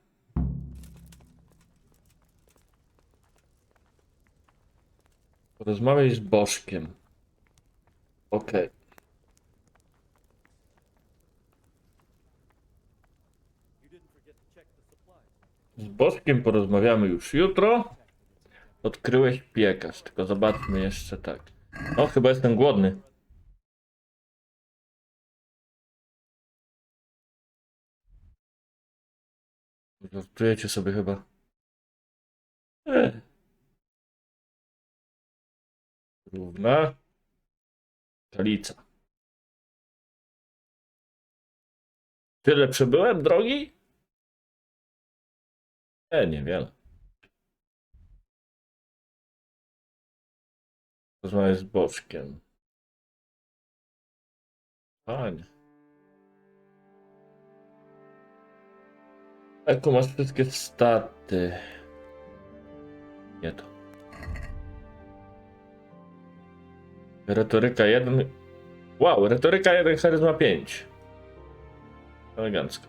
S1: Porozmawiaj z Bożkiem. Okej. Z Bożkiem porozmawiamy już jutro. Odkryłeś piekarz, tylko zobaczmy jeszcze tak. O, chyba jestem głodny. Żartujecie sobie chyba. Równa. Kalica. Tyle przebyłem drogi? Niewiele. Rozmawiać z boczkiem. Fajnie. Eku, masz wszystkie staty. Nie to. Retoryka 1. Wow, retoryka 1, charyzma 5. Elegancko.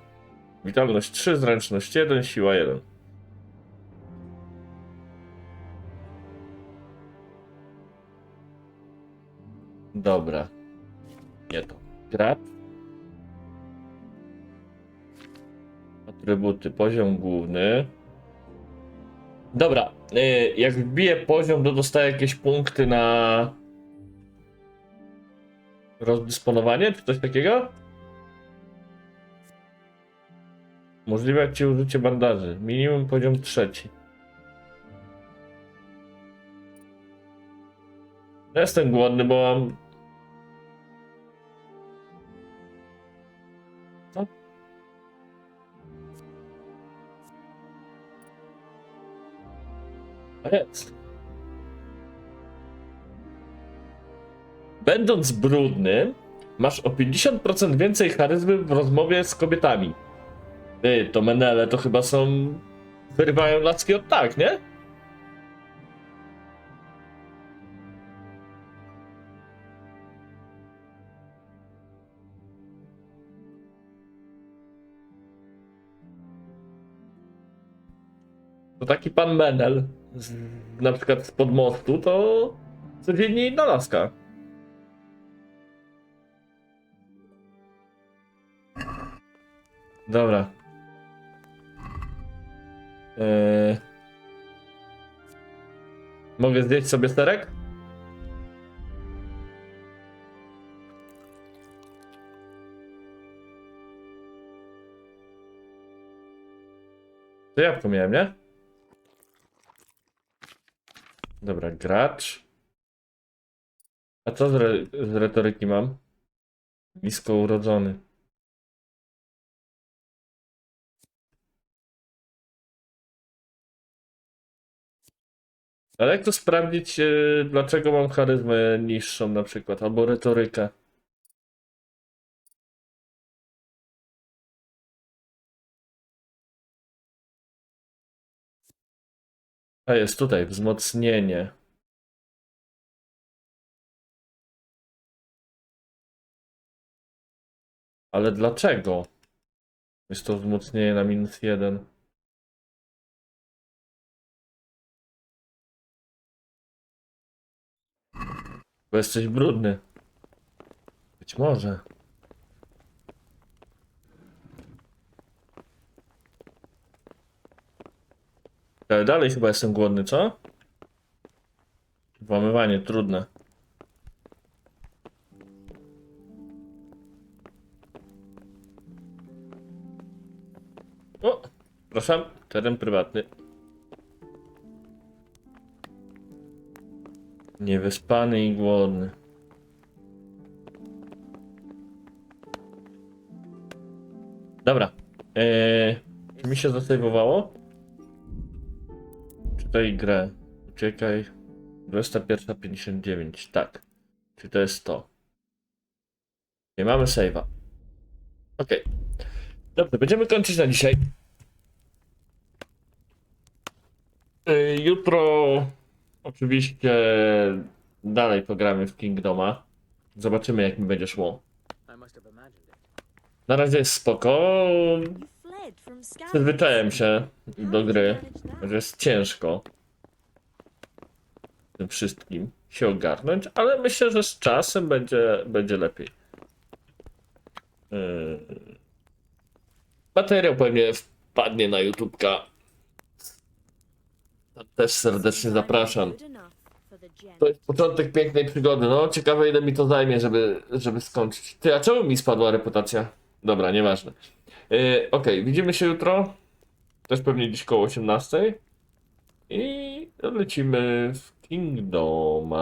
S1: Witalność 3, zręczność 1, siła 1. Dobra. Nie to. Gracz. Atrybuty. Poziom główny. Dobra. Jak wbiję poziom, to dostaję jakieś punkty na rozdysponowanie, czy coś takiego? Możliwe jak ci użycie bandaży. Minimum poziom 3. Ja jestem głodny, bo mam... Co? A jest. Będąc brudnym, masz o 50% więcej charyzmy w rozmowie z kobietami. Ty, to menele to chyba są... Wyrywają laski od tak, nie? To taki pan menel, na przykład spod mostu, to codziennie inna laska. Dobra. Mogę zjeść sobie sterek? To jabłko miałem, nie? Dobra, gracz. A co z retoryki mam? Nisko urodzony. Ale jak to sprawdzić, dlaczego mam charyzmę niższą na przykład, albo retorykę? A jest tutaj, wzmocnienie. Ale dlaczego? Jest to wzmocnienie na -1. Bo jesteś brudny. Być może. Ale dalej chyba jestem głodny, co? Włamywanie, trudne. O, proszę, teren prywatny. Niewyspany i głodny. Dobra. Czy mi się zasejwowało? Czytaj grę. Uciekaj. 21:59. Tak. Czy to jest to? Nie mamy save'a. Okej. Dobrze, będziemy kończyć na dzisiaj. Jutro oczywiście dalej pogramy w Kingdoma. Zobaczymy, jak mi będzie szło. Na razie jest spoko. Przyzwyczaiłem się do gry, że jest ciężko tym wszystkim się ogarnąć, ale myślę, że z czasem będzie lepiej. Materiał pewnie wpadnie na YouTubka. Też serdecznie zapraszam. To jest początek pięknej przygody. No, ciekawe ile mi to zajmie, żeby skończyć. Ty, a czemu mi spadła reputacja? Dobra, nieważne. Okej, widzimy się jutro. Też pewnie dziś koło 18. I lecimy w Kingdoma.